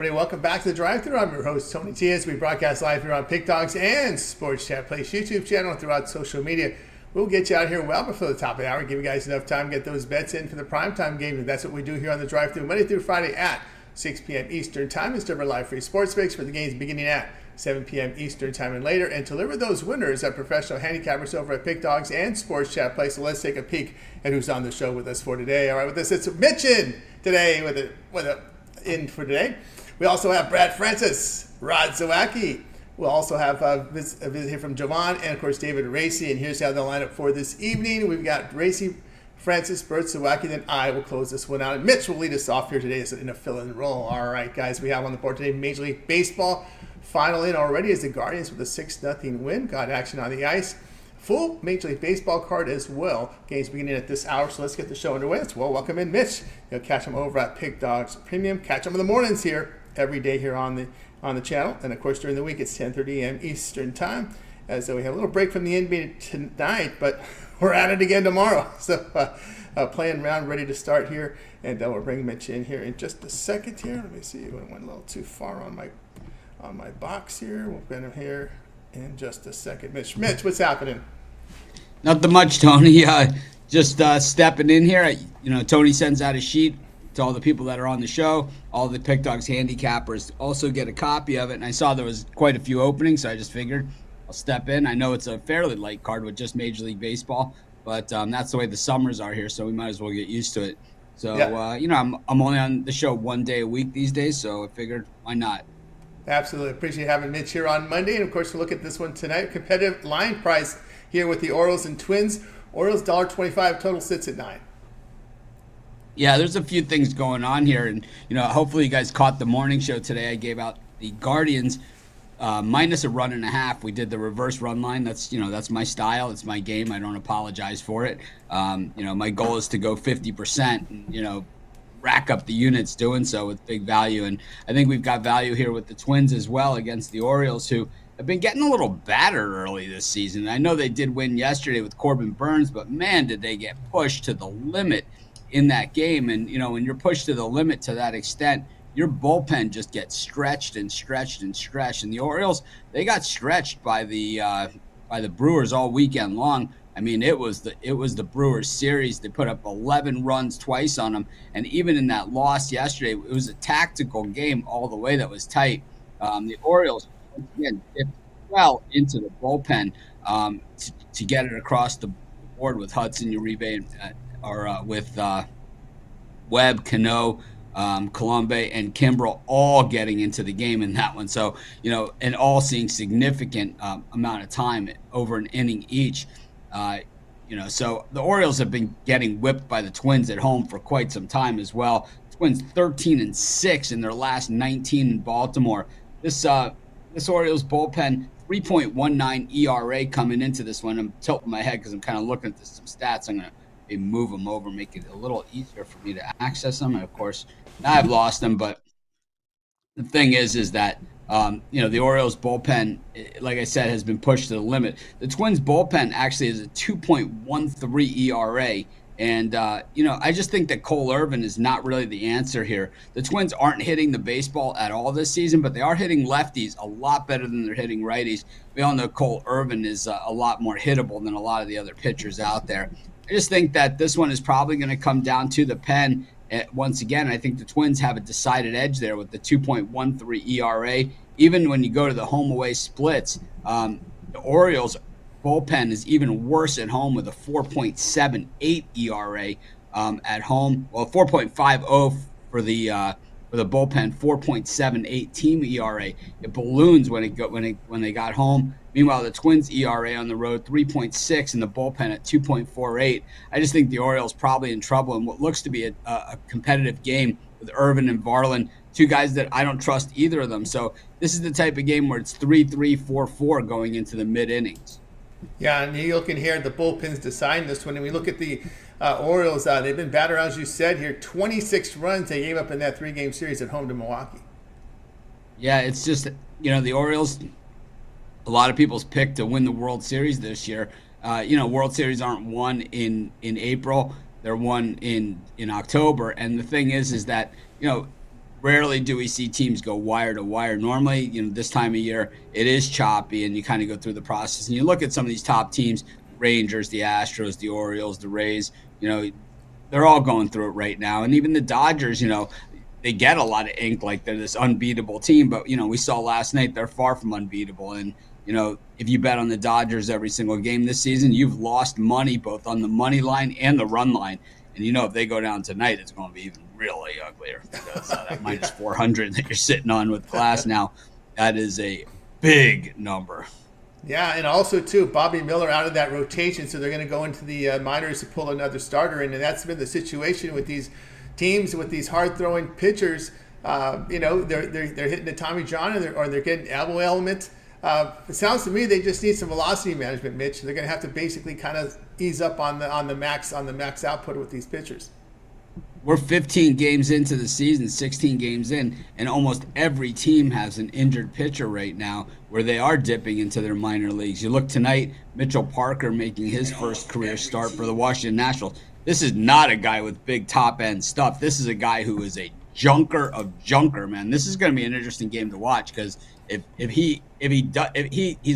Everybody, welcome back to the drive-thru. I'm your host, Tony Tias. We broadcast live here on Pick Dogs and Sports Chat Place YouTube channel and throughout social media. We'll get you out here well before the top of the hour, give you guys enough time to get those bets in for the primetime game. And that's what we do here on the drive-thru Monday through Friday at 6 p.m. Eastern Time. And deliver live free sports picks for the games beginning at 7 p.m. Eastern Time and later. And deliver those winners at professional handicappers over at Pick Dogs and Sports Chat Place. So let's take a peek at who's on the show with us for today. All right, with us, it's Mitch in today in for today. We also have Brad Francis, Rod Zawacky. We'll also have a visit here from Javon and, of course, David Racy. And here's how they'll line up for this evening. We've got Racy, Francis, Burts, Zawacky. Then I will close this one out. And Mitch will lead us off here today in a fill-in role. All right, guys, we have on the board today Major League Baseball. Final in already is the Guardians with a 6-0 win. Got action on the ice. Full Major League Baseball card as well. Games beginning at this hour, so let's get the show underway. Let's welcome in Mitch. You'll catch him over at Pick Dogs Premium. Catch him in the mornings here every day here on the channel, and of course during the week it's 10:30 a.m. Eastern Time. So we have a little break from the NBA tonight, but we're at it again tomorrow. So playing round, ready to start here, and we'll bring Mitch in here in just a second here. Let me see, I went a little too far on my box here. We'll bring him here in just a second. Mitch, what's happening? Nothing much, Tony. Just stepping in here. Tony sends out a sheet to all the people that are on the show. All the Pick Dogs handicappers also get a copy of it, and I saw there was quite a few openings, so I just figured I'll step in. I know it's a fairly light card with just Major League Baseball, but that's the way the summers are here, so we might as well get used to it. So, yeah. I'm only on the show one day a week these days, so I figured why not? Absolutely. Appreciate having Mitch here on Monday. And, of course, we'll look at this one tonight. Competitive line price here with the Orioles and Twins. Orioles $1.25, total sits at 9. Yeah, there's a few things going on here. And, hopefully you guys caught the morning show today. I gave out the Guardians minus a run and a half. We did the reverse run line. That's my style. It's my game. I don't apologize for it. My goal is to go 50%, rack up the units doing so with big value. And I think we've got value here with the Twins as well against the Orioles, who have been getting a little battered early this season. I know they did win yesterday with Corbin Burns, but man, did they get pushed to the limit in that game. And, when you're pushed to the limit to that extent, your bullpen just gets stretched and stretched and stretched. And the Orioles, they got stretched by the Brewers all weekend long. I mean, it was the Brewers series. They put up 11 runs twice on them. And even in that loss yesterday, it was a tactical game all the way that was tight. The Orioles, once again, dipped well into the bullpen to get it across the board with Hudson, Uribe, with Webb, Cano, Colombe, and Kimbrel all getting into the game in that one. So, and all seeing significant amount of time over an inning each. So the Orioles have been getting whipped by the Twins at home for quite some time as well. Twins 13-6 in their last 19 in Baltimore. This Orioles bullpen 3.19 ERA coming into this one. I'm tilting my head because I'm kind of looking at some stats. I'm going to move them over, make it a little easier for me to access them. And of course, now I've lost them. But the thing is that the Orioles bullpen, like I said, has been pushed to the limit. The Twins bullpen actually is a 2.13 ERA. And, I just think that Cole Irvin is not really the answer here. The Twins aren't hitting the baseball at all this season, but they are hitting lefties a lot better than they're hitting righties. We all know Cole Irvin is a lot more hittable than a lot of the other pitchers out there. I just think that this one is probably going to come down to the pen. Once again, I think the Twins have a decided edge there with the 2.13 ERA. Even when you go to the home-away splits, the Orioles bullpen is even worse at home with a 4.78 ERA at home. Well, 4.50 for the bullpen, 4.78 team ERA. It balloons when they got home. Meanwhile, the Twins ERA on the road 3.6 and the bullpen at 2.48. I just think the Orioles probably in trouble in what looks to be a competitive game with Irvin and Varland, two guys that I don't trust either of them. So this is the type of game where it's 3-3, 4-4 going into the mid innings. Yeah, and you can hear the bullpens deciding this one. And we look at the Orioles. They've been battered, as you said here. 26 runs they gave up in that 3-game series at home to Milwaukee. Yeah, it's just, the Orioles, a lot of people's pick to win the World Series this year. World Series aren't won in April. They're won in October. And the thing is that, rarely do we see teams go wire to wire. Normally, this time of year, it is choppy, and you kind of go through the process. And you look at some of these top teams, Rangers, the Astros, the Orioles, the Rays, they're all going through it right now. And even the Dodgers, they get a lot of ink like they're this unbeatable team. But, we saw last night they're far from unbeatable. And, if you bet on the Dodgers every single game this season, you've lost money both on the money line and the run line. And, if they go down tonight, it's going to be even really uglier because that minus 400 that you're sitting on with Glass now, that is a big number. Yeah, and also, too, Bobby Miller out of that rotation, so they're going to go into the minors to pull another starter in, and that's been the situation with these teams, with these hard-throwing pitchers. They're hitting the Tommy John or they're getting elbow element. It sounds to me they just need some velocity management, Mitch. They're going to have to basically kind of ease up on the max output with these pitchers. We're 15 games into the season, 16 games in, and almost every team has an injured pitcher right now where they are dipping into their minor leagues. You look tonight, Mitchell Parker making his first career start for the Washington Nationals. This is not a guy with big top-end stuff. This is a guy who is a junker of junker, man. This is going to be an interesting game to watch because he's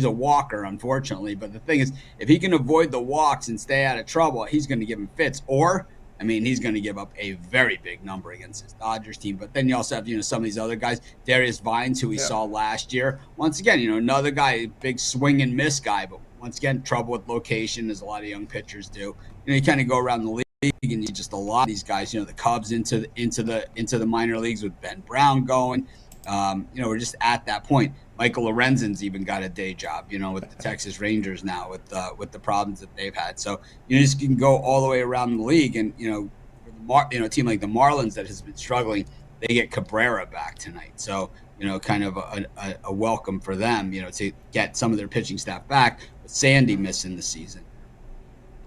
a walker, unfortunately. But the thing is, if he can avoid the walks and stay out of trouble, he's going to give him fits. Or, he's going to give up a very big number against his Dodgers team. But then you also have, some of these other guys, Darius Vines, who we saw last year. Once again, another guy, big swing and miss guy, but once again, trouble with location, as a lot of young pitchers do. You kind of go around the league and you just a lot of these guys. The Cubs into the minor leagues with Ben Brown going. We're just at that point. Michael Lorenzen's even got a day job, with the Texas Rangers now with the problems that they've had. So you just can go all the way around the league, and a team like the Marlins that has been struggling, they get Cabrera back tonight. So kind of a welcome for them, to get some of their pitching staff back. With Sandy missing the season.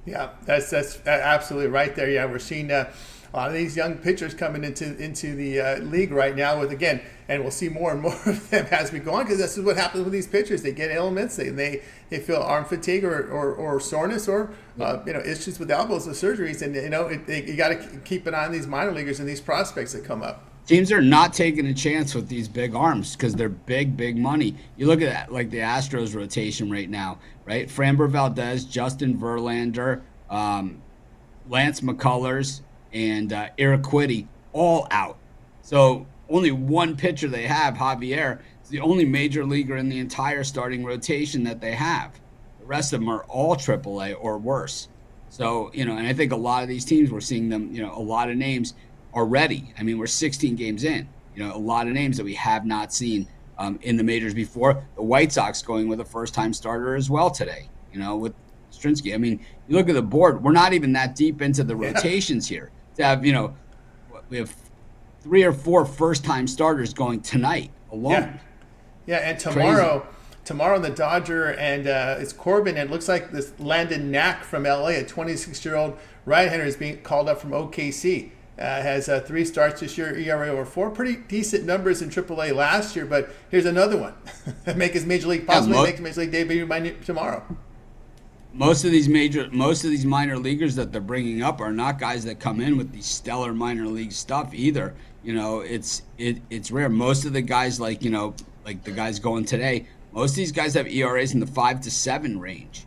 Yeah, that's absolutely right there. Yeah, we're seeing a lot of these young pitchers coming into the league right now and we'll see more and more of them as we go on, because this is what happens with these pitchers. They get ailments, they feel arm fatigue or soreness or issues with elbows or surgeries, and you got to keep an eye on these minor leaguers and these prospects that come up. Teams are not taking a chance with these big arms because they're big money. You look at that, like the Astros rotation right now, right? Framber Valdez, Justin Verlander, Lance McCullers, and Eric Quiddy, all out. So only one pitcher they have, Javier, is the only major leaguer in the entire starting rotation that they have. The rest of them are all AAA or worse. So, and I think a lot of these teams, we're seeing them, a lot of names already. We're 16 games in, a lot of names that we have not seen in the majors before. The White Sox going with a first-time starter as well today, with Strinsky. You look at the board, we're not even that deep into the rotations here. To have, we have 3 or 4 first-time starters going tonight alone. Yeah, and tomorrow the Dodger and it's Corbin, and it looks like this Landon Knack from LA, a 26-year-old right-hander, is being called up from OKC. Has 3 starts this year, ERA over 4. Pretty decent numbers in AAA last year, but here's another one. Make his major league debut tomorrow. Most of these minor leaguers that they're bringing up are not guys that come in with these stellar minor league stuff either. It's rare. Most of the guys like the guys going today, most of these guys have ERAs in the 5 to 7 range.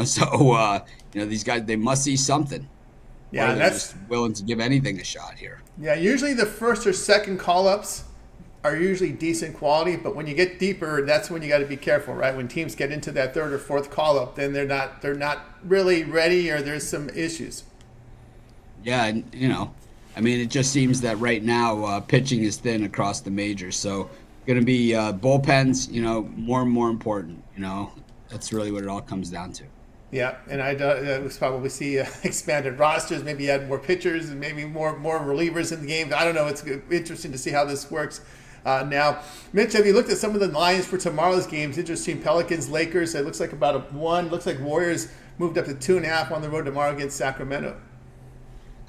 So these guys, they must see something. Yeah, that's willing to give anything a shot here. Yeah, usually the first or second call-ups are usually decent quality, but when you get deeper, that's when you got to be careful, right? When teams get into that third or fourth call-up, then they're not really ready, or there's some issues. Yeah, and it just seems that right now pitching is thin across the majors, so going to be bullpens, more and more important. That's really what it all comes down to. Yeah, and I'd probably see expanded rosters, maybe add more pitchers and maybe more relievers in the game. I don't know. It's interesting to see how this works. Now, Mitch, have you looked at some of the lines for tomorrow's games? Interesting. Pelicans, Lakers. It looks like about a 1. Looks like Warriors moved up to 2.5 on the road tomorrow against Sacramento.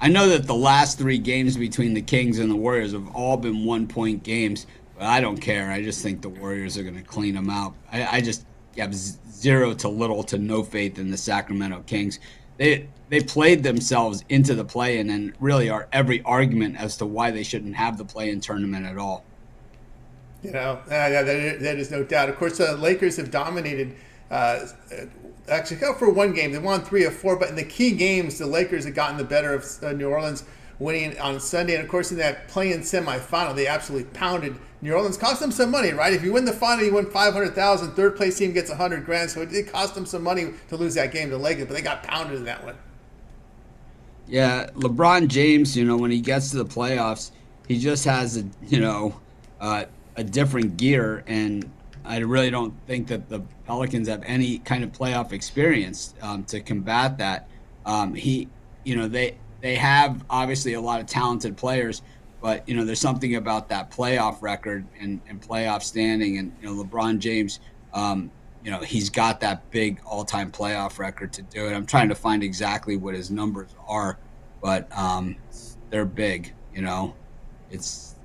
I know that the last 3 games between the Kings and the Warriors have all been 1-point games, but I don't care. I just think the Warriors are going to clean them out. I just have zero to little to no faith in the Sacramento Kings. they played themselves into the play-in and really are every argument as to why they shouldn't have the play-in tournament at all. That is no doubt. Of course, the Lakers have dominated. Actually, go for one game. They won 3 of 4, but in the key games, the Lakers have gotten the better of New Orleans, winning on Sunday. And of course, in that play-in semifinal, they absolutely pounded New Orleans. Cost them some money, right? If you win the final, you win $500,000. Third place team gets $100,000. So it did cost them some money to lose that game to Lakers, but they got pounded in that one. Yeah, LeBron James, when he gets to the playoffs, he just has a different gear, and I really don't think that the Pelicans have any kind of playoff experience to combat that. They have obviously a lot of talented players, but there's something about that playoff record and playoff standing, and LeBron James, he's got that big all-time playoff record to do it. I'm trying to find exactly what his numbers are, but they're big. It's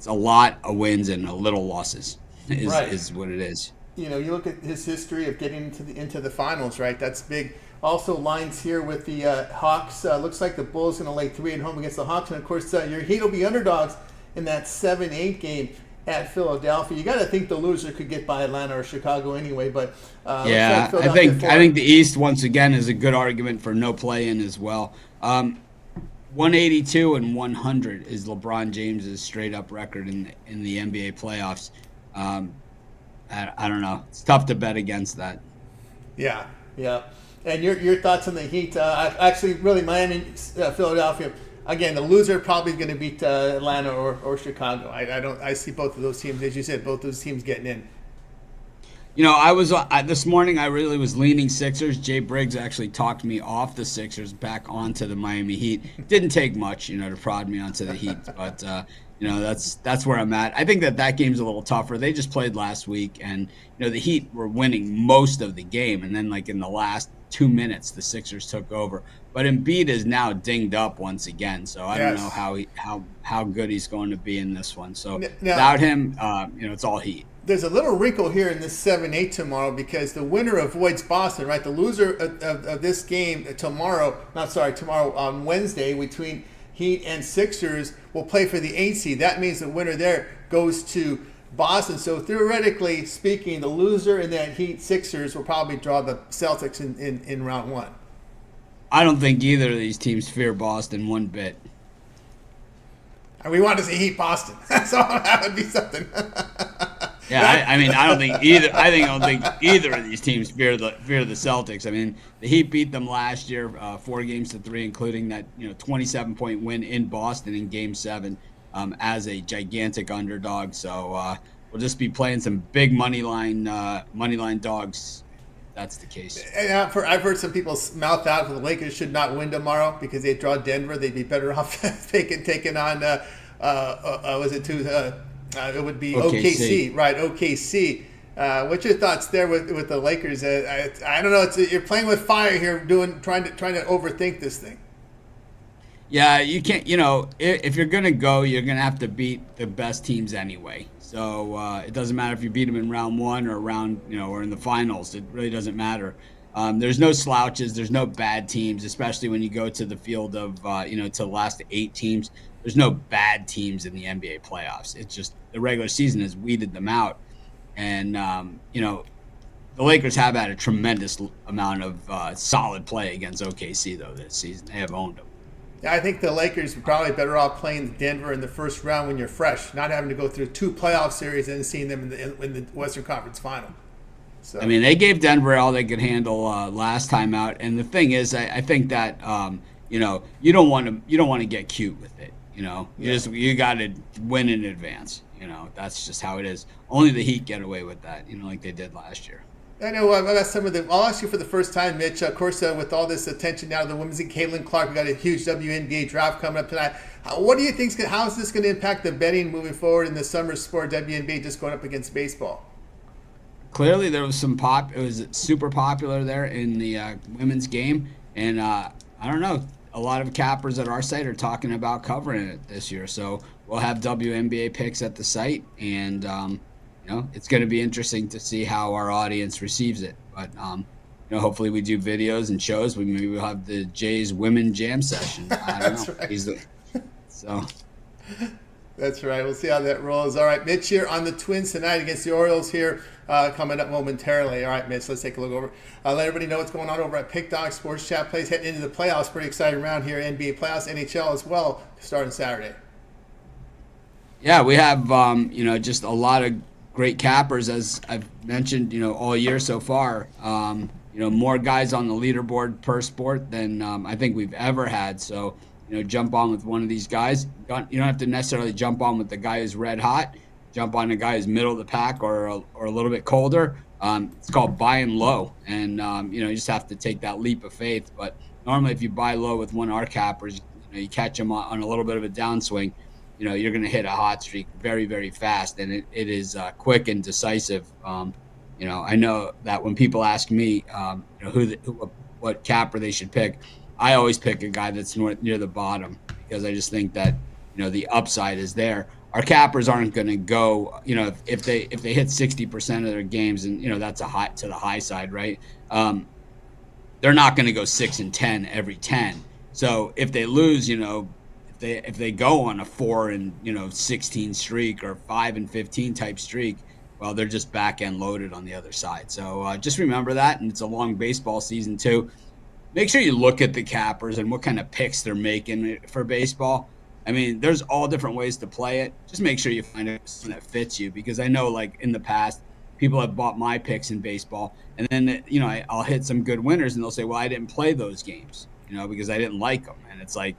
a lot of wins and a little losses is what it is. You look at his history of getting into the finals, right? That's big. Also lines here with the Hawks. Looks like the Bulls going to lay 3 at home against the Hawks. And, of course, your Heat will be underdogs in that 7-8 game at Philadelphia. You got to think the loser could get by Atlanta or Chicago anyway. But yeah, I think the East, once again, is a good argument for no play-in as well. 182 and 100 is LeBron James's straight-up record in the NBA playoffs. I don't know. It's tough to bet against that. Yeah. And your thoughts on the Heat? Actually, really, Miami, Philadelphia. Again, the loser probably going to beat Atlanta or Chicago. I see both of those teams, as you said, both those teams getting in. I was this morning. I really was leaning Sixers. Jay Briggs actually talked me off the Sixers back onto the Miami Heat. Didn't take much, to prod me onto the Heat, but that's where I'm at. I think that game's a little tougher. They just played last week, and the Heat were winning most of the game, and then in the last 2 minutes, the Sixers took over. But Embiid is now dinged up once again, so I don't know how good he's going to be in this one. So without him, it's all Heat. There's a little wrinkle here in this 7-8 tomorrow because the winner avoids Boston, right? The loser of this game tomorrow on Wednesday between Heat and Sixers will play for the 8 seed. That means the winner there goes to Boston. So theoretically speaking, the loser in that Heat Sixers will probably draw the Celtics in round 1. I don't think either of these teams fear Boston one bit. And we want to see Heat Boston. So that would be something. Yeah, I don't think either. I don't think either of these teams fear the Celtics. I mean, the Heat beat them last year, 4-3, including that 27-point win in Boston in Game 7 as a gigantic underdog. So we'll just be playing some big money line dogs. That's the case. And I've heard some people mouth out that the Lakers should not win tomorrow because they draw Denver. They'd be better off taking on it would be OKC, right? OKC. What's your thoughts there with the Lakers? I don't know. You're playing with fire here, trying to overthink this thing. Yeah, you can't. If you're gonna go, you're gonna have to beat the best teams anyway. So it doesn't matter if you beat them in round 1 or or in the finals. It really doesn't matter. There's no slouches. There's no bad teams, especially when you go to the field of to the last 8 teams. There's no bad teams in the NBA playoffs. It's just the regular season has weeded them out. And, the Lakers have had a tremendous amount of solid play against OKC, though, this season. They have owned them. Yeah, I think the Lakers are probably better off playing Denver in the first round when you're fresh, not having to go through 2 playoff series and seeing them in the Western Conference Final. So. They gave Denver all they could handle last time out. And the thing is, I think that, you don't want to get cute with it. You got to win in advance. That's just how it is. Only the Heat get away with that, like they did last year. I know. I've got I'll ask you for the first time, Mitch. Of course, with all this attention now to the women's and Caitlin Clark, we got a huge WNBA draft coming up tonight. What do you think? How is this going to impact the betting moving forward in the summer sport? WNBA just going up against baseball. Clearly, there was some pop. It was super popular there in the women's game, and I don't know. A lot of cappers at our site are talking about covering it this year. So we'll have WNBA picks at the site, and it's going to be interesting to see how our audience receives it. But hopefully we do videos and shows. Maybe we'll have the Jays women jam session. I don't know. Right. So. That's right. We'll see how that rolls. All right, Mitch here on the Twins tonight against the Orioles here coming up momentarily. All right, Mitch, let's take a look over. Let everybody know what's going on over at Pick Dog Sports Chat Plays heading into the playoffs. Pretty exciting round here. NBA playoffs, NHL as well, starting Saturday. Yeah, we have, just a lot of great cappers, as I've mentioned, all year so far. More guys on the leaderboard per sport than I think we've ever had. So, jump on with one of these guys. You don't have to necessarily jump on with the guy who's red hot. Jump on the guy who's middle of the pack or a little bit colder. It's called buying low, and you just have to take that leap of faith. But normally, if you buy low with one of our cappers, you catch them on a little bit of a downswing. You're going to hit a hot streak very, very fast, and it is quick and decisive. I know that when people ask me, what capper they should pick, I always pick a guy that's near the bottom because I just think that the upside is there. Our cappers aren't going to go, if they hit 60% of their games, and that's a high to the high side, right? They're not going to go 6-10 every 10. So if they lose, if they go on a 4-16 streak or 5-15 type streak, well, they're just back end loaded on the other side. So just remember that, and it's a long baseball season too. Make sure you look at the cappers and what kind of picks they're making for baseball. I mean, there's all different ways to play it. Just make sure you find something that fits you, because I know, like, in the past, people have bought my picks in baseball, and then, I'll hit some good winners, and they'll say, well, I didn't play those games, because I didn't like them. And it's like,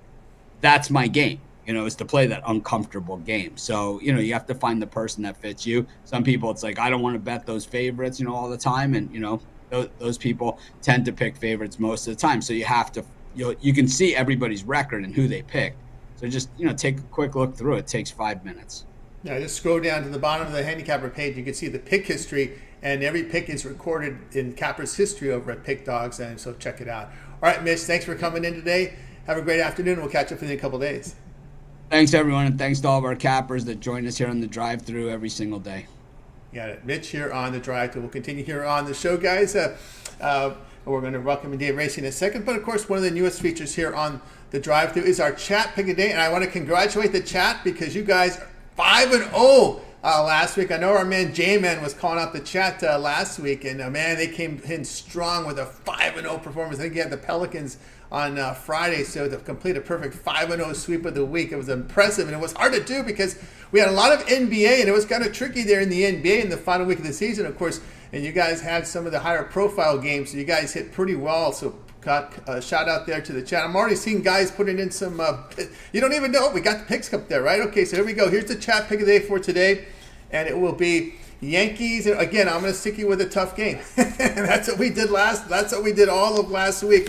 that's my game, is to play that uncomfortable game. So, you have to find the person that fits you. Some people, it's like, I don't want to bet those favorites, all the time. And, those people tend to pick favorites most of the time. So you have to, you can see everybody's record and who they pick. So just, take a quick look through it. It takes 5 minutes. Yeah, just scroll down to the bottom of the handicapper page. You can see the pick history, and every pick is recorded in Capper's history over at Pick Dogs, and so check it out. All right, Mitch, thanks for coming in today. Have a great afternoon. We'll catch up in a couple days. Thanks, everyone, and thanks to all of our cappers that join us here on the drive-through every single day. Got it. Mitch here on the drive-through. We'll continue here on the show, guys. We're going to welcome Dave Racing in a second. But, of course, one of the newest features here on the drive-through is our chat pick a day. And I want to congratulate the chat because you guys are 5-0 last week. I know our man J-Man was calling out the chat last week. And, man, they came in strong with a 5-0 performance. I think you had the Pelicans on Friday, so to complete a perfect 5-0 sweep of the week. It was impressive, and it was hard to do because we had a lot of NBA, and it was kind of tricky there in the NBA in the final week of the season, of course, and you guys had some of the higher profile games, so you guys hit pretty well, so got a shout out there to the chat. I'm already seeing guys putting in some, you don't even know, we got the picks up there, right? Okay, so here we go. Here's the chat pick of the day for today, and it will be Yankees. And again, I'm going to stick you with a tough game. That's what we did That's what we did all of last week.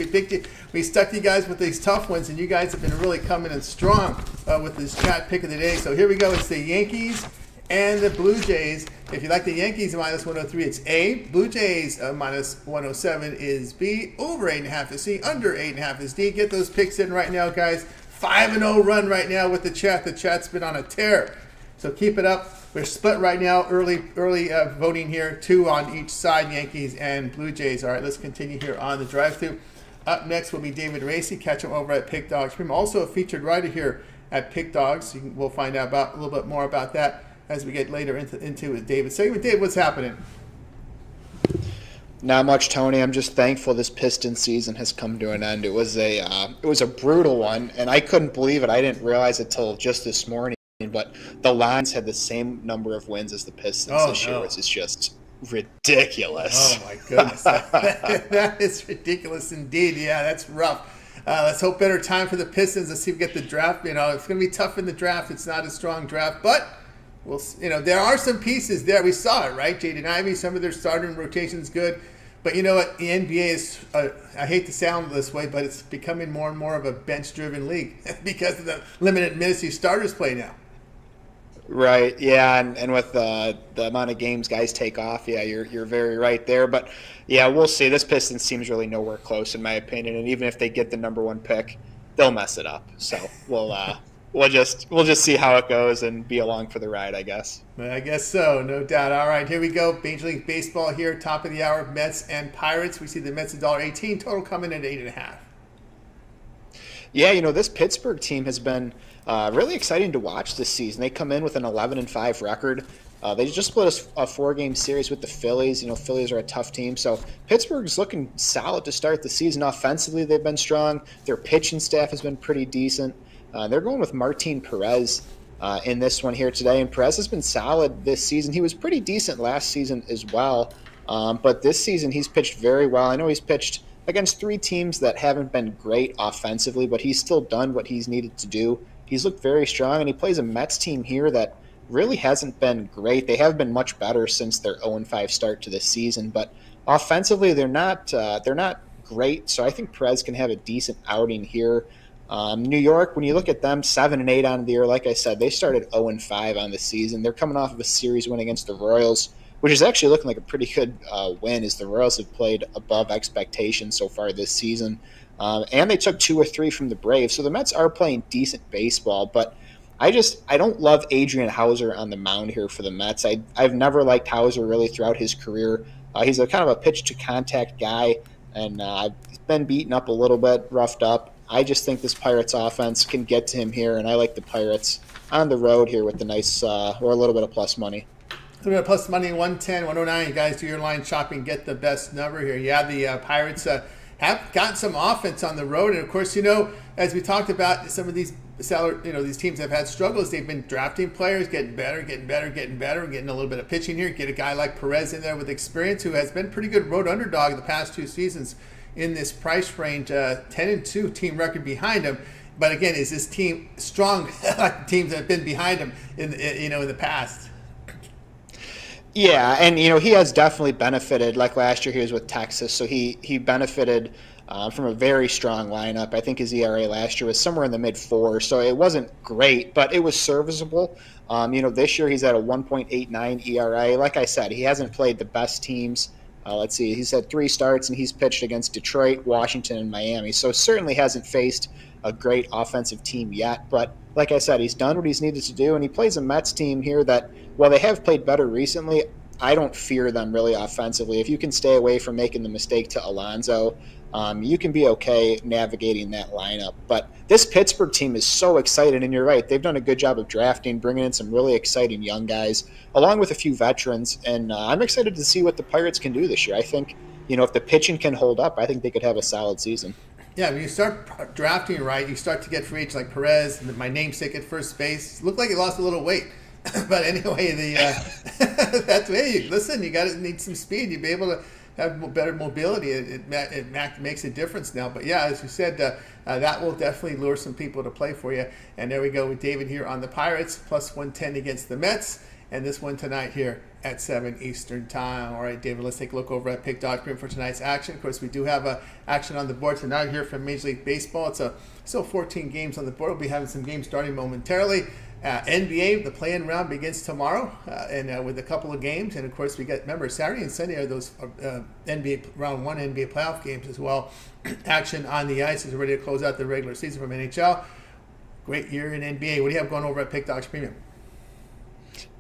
We stuck you guys with these tough ones, and you guys have been really coming in strong with this chat pick of the day. So here we go. It's the Yankees and the Blue Jays. If you like the Yankees minus 103, it's A. Blue Jays minus 107 is B. Over 8.5 is C. Under 8.5 is D. Get those picks in right now, guys. 5-0 run right now with the chat. The chat's been on a tear. So keep it up. We're split right now, early voting here, 2 on each side, Yankees and Blue Jays. All right, let's continue here on the drive-thru. Up next will be David Racy. Catch him over at Pick Dogs. I'm also a featured writer here at Pick Dogs. We'll find out a little bit more about that as we get later into David's segment. Dave, what's happening? Not much, Tony. I'm just thankful this Pistons season has come to an end. It was a brutal one, and I couldn't believe it. I didn't realize it till just this morning. But the Lions had the same number of wins as the Pistons this year, which is just ridiculous. Oh, my goodness. That is ridiculous indeed. Yeah, that's rough. Let's hope better time for the Pistons. Let's see if we get the draft. It's going to be tough in the draft. It's not a strong draft. But, there are some pieces there. We saw it, right? Jaden Ivey, some of their starting rotation's good. But you know what? The NBA is, I hate to sound this way, but it's becoming more and more of a bench-driven league because of the limited minutes these starters play now. Right, yeah, and with the amount of games guys take off, yeah, you're very right there. But yeah, we'll see. This Pistons team's really nowhere close, in my opinion. And even if they get the number 1 pick, they'll mess it up. So we'll we'll just see how it goes and be along for the ride, I guess. I guess so, no doubt. All right, here we go. Major League Baseball here, top of the hour, Mets and Pirates. We see the Mets $1.18, total coming in at 8.5. Yeah, this Pittsburgh team has been really exciting to watch this season. They come in with an 11-5 record. They just split a 4-game series with the Phillies. Phillies are a tough team. So Pittsburgh's looking solid to start the season. Offensively, they've been strong. Their pitching staff has been pretty decent. They're going with Martin Perez in this one here today. And Perez has been solid this season. He was pretty decent last season as well. But this season, he's pitched very well. I know he's pitched against 3 teams that haven't been great offensively, but he's still done what he's needed to do. He's looked very strong, and he plays a Mets team here that really hasn't been great. They have been much better since their 0-5 start to this season, but offensively they're not great. So I think Perez can have a decent outing here. New York, when you look at them, 7-8 on the year, like I said, they started 0-5 on the season. They're coming off of a series win against the Royals, which is actually looking like a pretty good win, as the Royals have played above expectations so far this season. And they took 2 or 3 from the Braves. So the Mets are playing decent baseball, but I don't love Adrian Hauser on the mound here for the Mets. I've never liked Hauser really throughout his career. He's a kind of a pitch-to-contact guy, and he's been beaten up a little bit, roughed up. I just think this Pirates offense can get to him here, and I like the Pirates on the road here with the nice or a little bit of plus money. A little bit of plus money, 110, 109. You guys do your line shopping, get the best number here. Yeah, the Pirates have got some offense on the road, and of course, as we talked about, some of these these teams have had struggles. They've been drafting players, getting better, getting a little bit of pitching here. Get a guy like Perez in there with experience, who has been pretty good road underdog the past 2 seasons in this price range. 10-2 team record behind him. But again, is this team strong like the teams that have been behind him in the past? Yeah, and he has definitely benefited. Like last year, he was with Texas, so he benefited from a very strong lineup. I think his ERA last year was somewhere in the mid-4s, so it wasn't great, but it was serviceable. This year he's at a 1.89 ERA. Like I said, he hasn't played the best teams. Let's see, he's had 3 starts, and he's pitched against Detroit, Washington, and Miami, so certainly hasn't faced a great offensive team yet. But like I said, he's done what he's needed to do, and he plays a Mets team here that, while they have played better recently, I don't fear them really offensively. If you can stay away from making the mistake to Alonso, you can be okay navigating that lineup. But this Pittsburgh team is so excited, and you're right. They've done a good job of drafting, bringing in some really exciting young guys, along with a few veterans. And I'm excited to see what the Pirates can do this year. I think, if the pitching can hold up, I think they could have a solid season. Yeah, when you start drafting right, you start to get free agents like Perez, my namesake at first base. Looked like he lost a little weight. But anyway, that's the way you got to need some speed. You'll be able to have better mobility. It makes a difference now. But yeah, as you said, that will definitely lure some people to play for you. And there we go with David here on the Pirates, plus 110 against the Mets. And this one tonight here at 7 Eastern Time. All right, David, let's take a look over at Pick.com for tonight's action. Of course, we do have action on the board tonight here from Major League Baseball. It's still 14 games on the board. We'll be having some games starting momentarily. NBA, the play-in round begins tomorrow, and with a couple of games. And of course, remember, Saturday and Sunday are those NBA round 1 NBA playoff games as well. Action on the ice is ready to close out the regular season from NHL. Great year in NBA. What do you have going over at Pick Dogs Premium?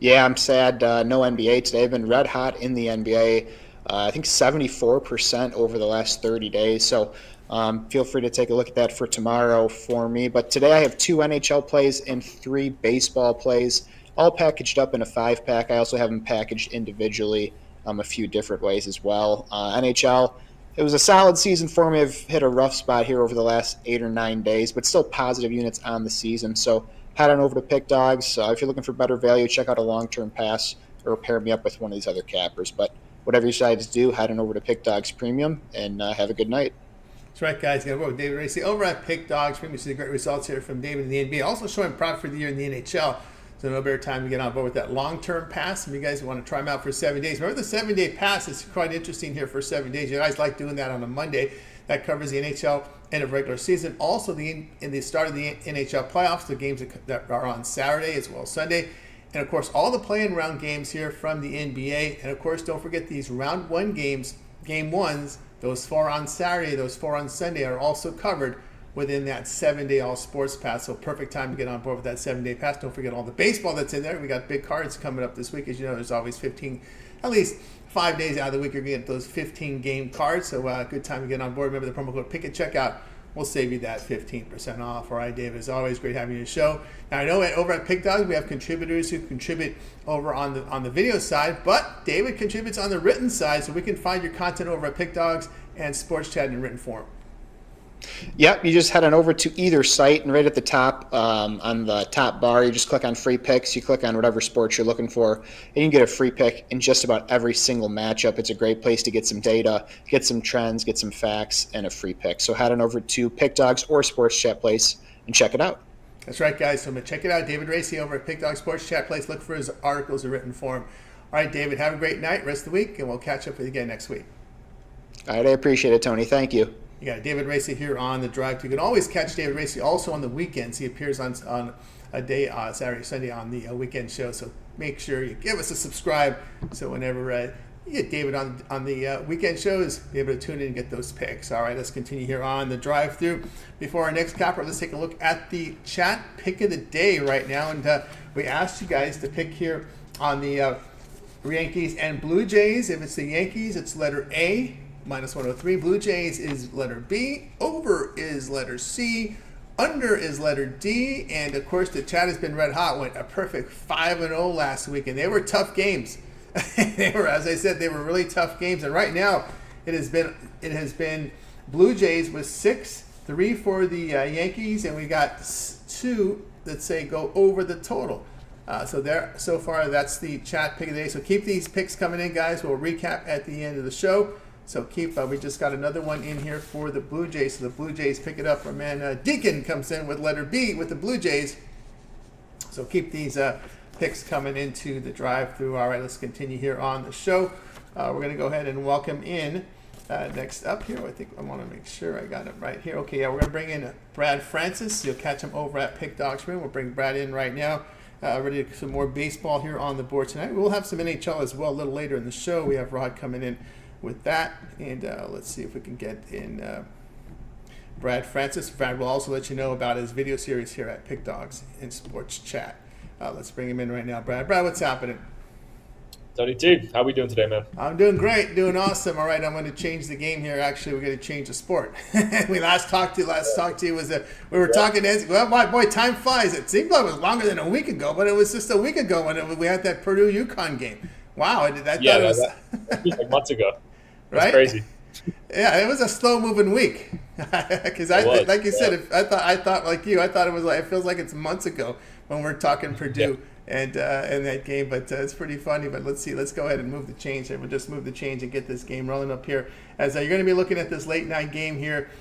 Yeah, I'm sad. No NBA today. I've been red hot in the NBA. I think 74% over the last 30 days. So feel free to take a look at that for tomorrow for me. But today I have 2 NHL plays and 3 baseball plays, all packaged up in a 5-pack. I also have them packaged individually a few different ways as well. NHL, it was a solid season for me. I've hit a rough spot here over the last 8 or 9 days, but still positive units on the season. So head on over to Pick Dogs. If you're looking for better value, check out a long-term pass or pair me up with one of these other cappers. But whatever you decide to do, head on over to Pick Dogs Premium and have a good night. That's right, guys. Got to work with David Racy over at Pick Dogs. We see the great results here from David in the NBA. Also showing prop for the year in the NHL. So no better time to get on board with that long-term pass. If you guys want to try them out for 7 days. Remember, the 7-day pass is quite interesting here for 7 days. You guys like doing that on a Monday. That covers the NHL end of regular season. Also, in the start of the NHL playoffs, the games that are on Saturday as well as Sunday. And, of course, all the play-in round games here from the NBA. And, of course, don't forget these round 1 games, game 1s. Those 4 on Saturday, those 4 on Sunday are also covered within that 7-day all sports pass. So perfect time to get on board with that 7-day pass. Don't forget all the baseball that's in there. We got big cards coming up this week. As you know, there's always 15, at least 5 days out of the week, you're going to get those 15 game cards. So good time to get on board. Remember the promo code PICK at checkout. We'll save you that 15% off. All right, David, as always, great having you on the show. Now, I know over at Pick Dogs, we have contributors who contribute over on the video side, but David contributes on the written side, so we can find your content over at Pick Dogs and Sports Chat in written form. Yep, you just head on over to either site, and right at the top, on the top bar, you just click on free picks. You click on whatever sports you're looking for, and you can get a free pick in just about every single matchup. It's a great place to get some data, get some trends, get some facts, and a free pick. So head on over to Pick Dogs or Sports Chat Place and check it out. That's right, guys. So check it out. David Racy over at Pick Dogs Sports Chat Place. Look for his articles in written form. All right, David, have a great night, rest of the week, and we'll catch up with you again next week. All right, I appreciate it, Tony. Thank you. You got David Racy here on The Drive. You can always catch David Racy also on the weekends. He appears on a day, Saturday, Sunday on the weekend show. So make sure you give us a subscribe so whenever you get David on the weekend shows, be able to tune in and get those picks. All right, let's continue here on The Drive-Thru. Before our next capper, let's take a look at the chat pick of the day right now. And we asked you guys to pick here on the Yankees and Blue Jays. If it's the Yankees, it's letter A. -103. Blue Jays is letter B. Over is letter C. Under is letter D. And of course, the chat has been red hot. Went a perfect 5-0 last week, and they were tough games. They were, as I said, they were really tough games. And right now, it has been Blue Jays with 6-3 for the Yankees, and we got 2 that say go over the total. So far, that's the chat pick of the day. So keep these picks coming in, guys. We'll recap at the end of the show. So we just got another one in here for the Blue Jays. So the Blue Jays pick it up. Our man Deacon comes in with letter B with the Blue Jays. So keep these picks coming into the drive-through. All right, let's continue here on the show. We're going to go ahead and welcome in next up here. I think I want to make sure I got it right here. Okay, yeah, we're going to bring in Brad Francis. You'll catch him over at Pick Dogs Room. We'll bring Brad in right now. Ready to some more baseball here on the board tonight. We'll have some NHL as well a little later in the show. We have Rod coming in with that, and let's see if we can get in Brad Francis. Brad will also let you know about his video series here at Pick Dogs in Sports Chat. Let's bring him in right now. Brad, what's happening? Tony T, how we doing today, man? I'm doing great, doing awesome. All right, I'm going to change the game here. Actually, we're going to change the sport. We last talked to you was we were talking. Well, my boy, time flies. It seemed like it was longer than a week ago, but it was just a week ago when we had that Purdue UConn game. Wow, that was like months ago. That's right? Crazy. Yeah, it was a slow-moving week because like you said, I thought like you, I thought it was like, it feels like it's months ago when we're talking Purdue and that game, but it's pretty funny. But let's see, let's go ahead and move the change here. We'll just move the change and get this game rolling up here. As you're going to be looking at this late night game here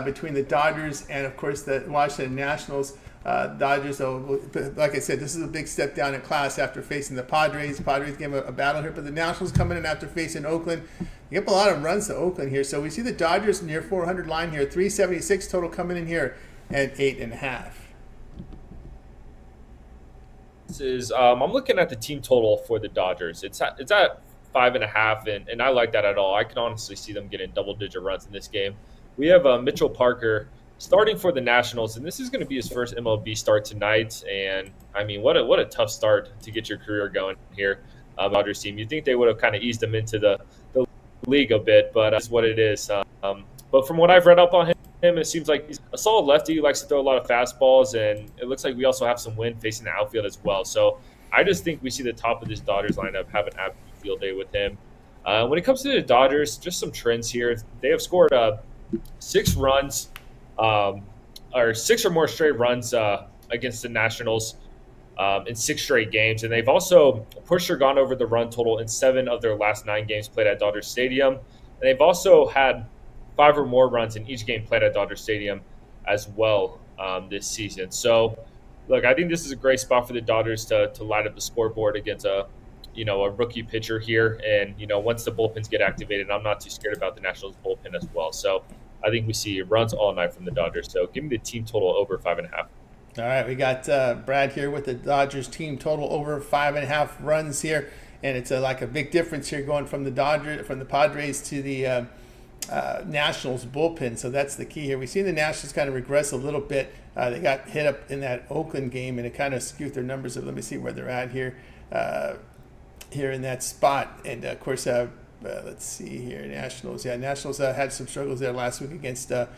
between the Dodgers and of course the Washington Nationals. Dodgers, so like I said, this is a big step down in class after facing the Padres. Padres gave a battle here, but the Nationals coming in after facing Oakland. You get a lot of runs to Oakland here. So we see the Dodgers near 400 line here, 376 total coming in here at 8.5. This is I'm looking at the team total for the Dodgers. It's at 5.5, and I like that at all. I can honestly see them getting double-digit runs in this game. We have Mitchell Parker starting for the Nationals, and this is going to be his first MLB start tonight. And I mean, what a tough start to get your career going here, Dodgers team. You think they would have kind of eased him into the league a bit, but that's what it is. But from what I've read up on him, it seems like he's a solid lefty. He likes to throw a lot of fastballs, and it looks like we also have some wind facing the outfield as well. So I just think we see the top of this Dodgers lineup have an absolute field day with him. When it comes to the Dodgers, just some trends here. They have scored 6 runs. Or 6 or more straight runs against the Nationals in 6 straight games. And they've also pushed or gone over the run total in 7 of their last 9 games played at Dodger Stadium. And they've also had 5 or more runs in each game played at Dodger Stadium as well this season. So, look, I think this is a great spot for the Dodgers to light up the scoreboard against a rookie pitcher here. And, once the bullpens get activated, I'm not too scared about the Nationals bullpen as well. So I think we see runs all night from the Dodgers. So give me the team total over 5.5. All right, we got Brad here with the Dodgers team total over 5.5 runs here, and it's like a big difference here going from the Padres to the Nationals bullpen, so that's the key here. We've seen the Nationals kind of regress a little bit. They got hit up in that Oakland game, and it kind of skewed their numbers. Let me see where they're at here, here in that spot. And of course, let's see here, Nationals. Yeah, Nationals had some struggles there last week against the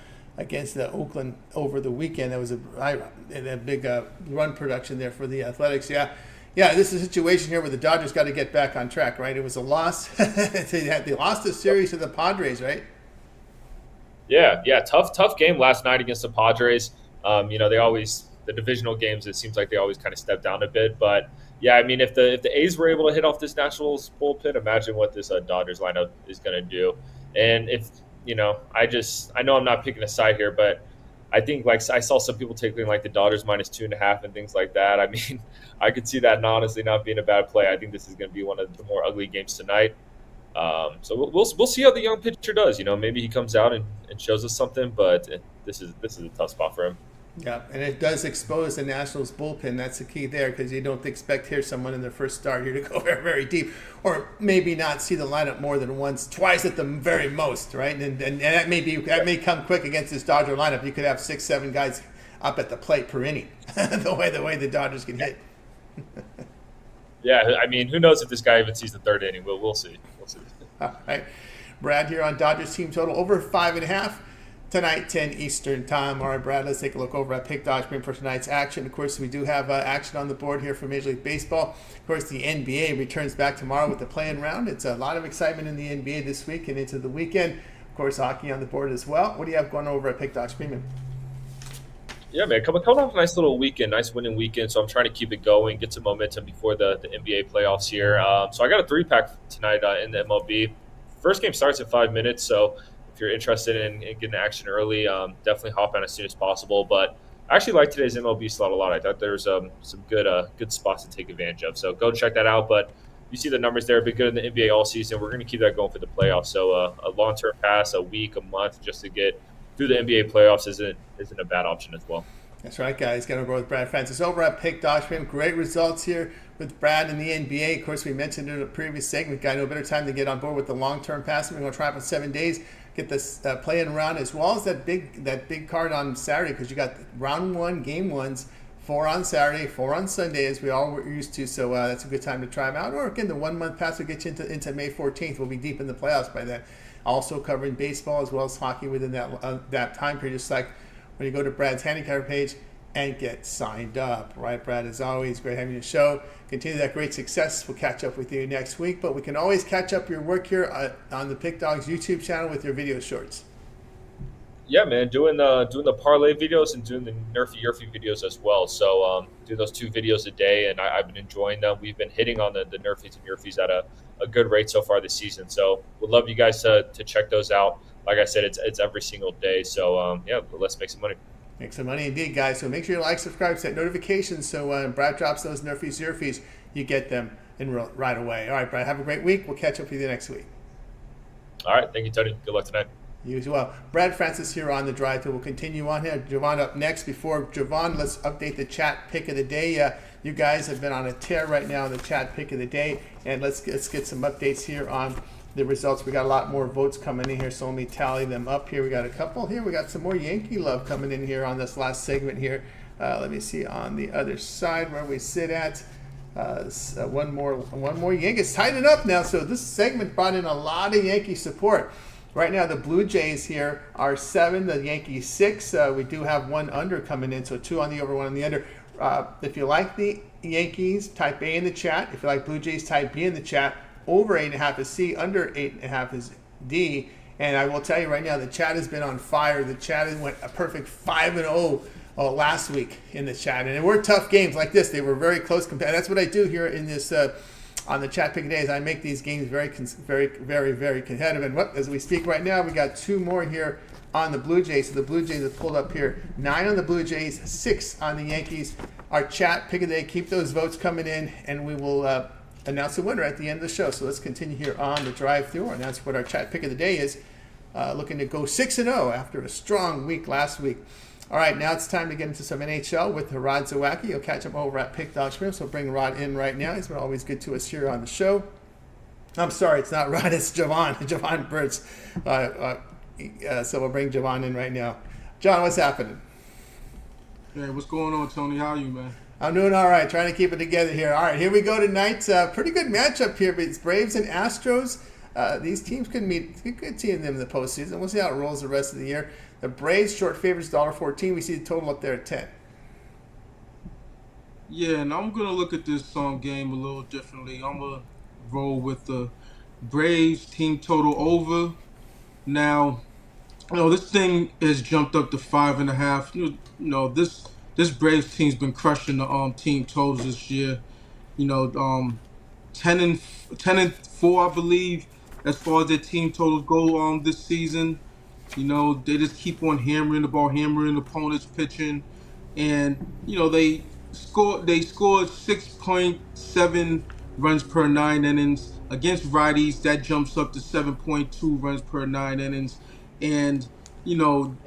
Oakland over the weekend. That was a big run production there for the Athletics. Yeah, this is a situation here where the Dodgers got to get back on track, right? It was a loss. They lost the series to the Padres, right? Yeah, tough game last night against the Padres. The divisional games, it seems like they always kind of step down a bit. But yeah, I mean, if the A's were able to hit off this Nationals bullpen, imagine what this Dodgers lineup is going to do. And if I know I'm not picking a side here, but I think I saw some people taking the Dodgers -2.5 and things like that. I mean, I could see that honestly not being a bad play. I think this is going to be one of the more ugly games tonight. So we'll see how the young pitcher does. Maybe he comes out and shows us something, but this is a tough spot for him. Yeah, and it does expose the Nationals bullpen. That's the key there, because you don't expect here someone in their first start here to go very, very deep, or maybe not see the lineup more than once, twice at the very most, right? And that may come quick against this Dodger lineup. You could have 6-7 guys up at the plate per inning, the way the Dodgers can hit. Yeah, I mean, who knows if this guy even sees the third inning? We'll see. All right, Brad here on Dodgers team total over 5.5. Tonight, 10 Eastern time. All right, Brad, let's take a look over at Pick Dodge for tonight's action. Of course, we do have action on the board here for Major League Baseball. Of course, the NBA returns back tomorrow with the play-in round. It's a lot of excitement in the NBA this week and into the weekend. Of course, hockey on the board as well. What do you have going over at Pick Dodge Premium? Yeah, man, coming off a nice little weekend, nice winning weekend. So I'm trying to keep it going, get some momentum before the NBA playoffs here. So I got a 3-pack tonight in the MLB. First game starts in 5 minutes, so if you're interested in getting action early, definitely hop on as soon as possible. But I actually like today's MLB slot a lot. I thought there was some good spots to take advantage of. So go check that out. But you see the numbers there, been good in the NBA all season. We're going to keep that going for the playoffs. So a long-term pass, a week, a month, just to get through the NBA playoffs isn't a bad option as well. That's right, guys. Got to go with Brad Francis over at Pick Dodge Premium. Great results here with Brad in the NBA. Of course, we mentioned in a previous segment, got no better time to get on board with the long-term pass. We're going to try it for 7 days. Get this play-in round as well as that big card on Saturday, because you got round 1, game 1s, 4 on Saturday, 4 on Sunday, as we all were used to. So that's a good time to try them out. Or again, the 1 month pass will get you into May 14th. We'll be deep in the playoffs by then. Also covering baseball as well as hockey within that time period. Just like when you go to Brad's handicapper page and get signed up. Right, Brad? As always, great having you on the show. Continue that great success. We'll catch up with you next week, but we can always catch up your work here on the Pick Dogs YouTube channel with your video shorts. Yeah, man, doing the parlay videos and doing the Nerfy Yerfy videos as well. So do those 2 videos a day, and I've been enjoying them. We've been hitting on the Nerfies and Yerfies at a good rate so far this season. So we'd love you guys to check those out. Like I said, it's every single day. So yeah, let's make some money. Make some money indeed, guys. So make sure you like, subscribe, set notifications, so when Brad drops those Nerfies, Yerfies, you get them right away. All right, Brad, have a great week. We'll catch up with you next week. All right. Thank you, Tony. Good luck tonight. You as well. Brad Francis here on the drive through. We'll continue on here. Javon up next. Before Javon, let's update the chat pick of the day. You guys have been on a tear right now in the chat pick of the day, and let's get some updates here on the results. We got a lot more votes coming in here, so let me tally them up here. We got a couple here. We got some more Yankee love coming in here on this last segment here. Let me see on the other side where we sit at. One more Yankee. It's tied it up now, so this segment brought in a lot of Yankee support. Right now, the Blue Jays here are 7, the Yankees 6. We do have 1 under coming in, so 2 on the over, 1 on the under. If you like the Yankees, type A in the chat. If you like Blue Jays, type B in the chat. Over 8.5 is C, under 8.5 is D. And I will tell you right now, the chat has been on fire. The chat went a perfect 5-0 last week in the chat. And it were tough games like this. They were very close. That's what I do here in this on the chat pick days. I make these games very, very, very competitive. And as we speak right now, we got 2 more here on the Blue Jays. So the Blue Jays have pulled up here 9 on the Blue Jays, 6 on the Yankees. Our chat pick of the day, keep those votes coming in, and we will announce the winner at the end of the show. So let's continue here on the drive-through. Announce what our chat pick of the day is. Looking to go 6-0 after a strong week last week. All right, now it's time to get into some NHL with Rod Zawacky. You'll catch him over at Pick Dog Swim, so bring Rod in right now. He's been always good to us here on the show. I'm sorry, it's not Rod, it's Javon. Javon Burts. So we'll bring Javon in right now. John, what's happening? Hey, what's going on, Tony? How are you, man? I'm doing all right, trying to keep it together here. All right, here we go tonight. Pretty good matchup here. It's Braves and Astros. These teams could meet. We could see them in the postseason. We'll see how it rolls the rest of the year. The Braves short favorites $1.14. We see the total up there at 10. Yeah, and I'm gonna look at this game a little differently. I'm gonna roll with the Braves team total over. Now, this thing has jumped up to 5.5. This Braves team's been crushing the team totals this year. 10-4, I believe, as far as their team totals go this season. They just keep on hammering the ball, hammering opponents pitching, and they scored 6.7 runs per 9 innings against righties. That jumps up to 7.2 runs per 9 innings, and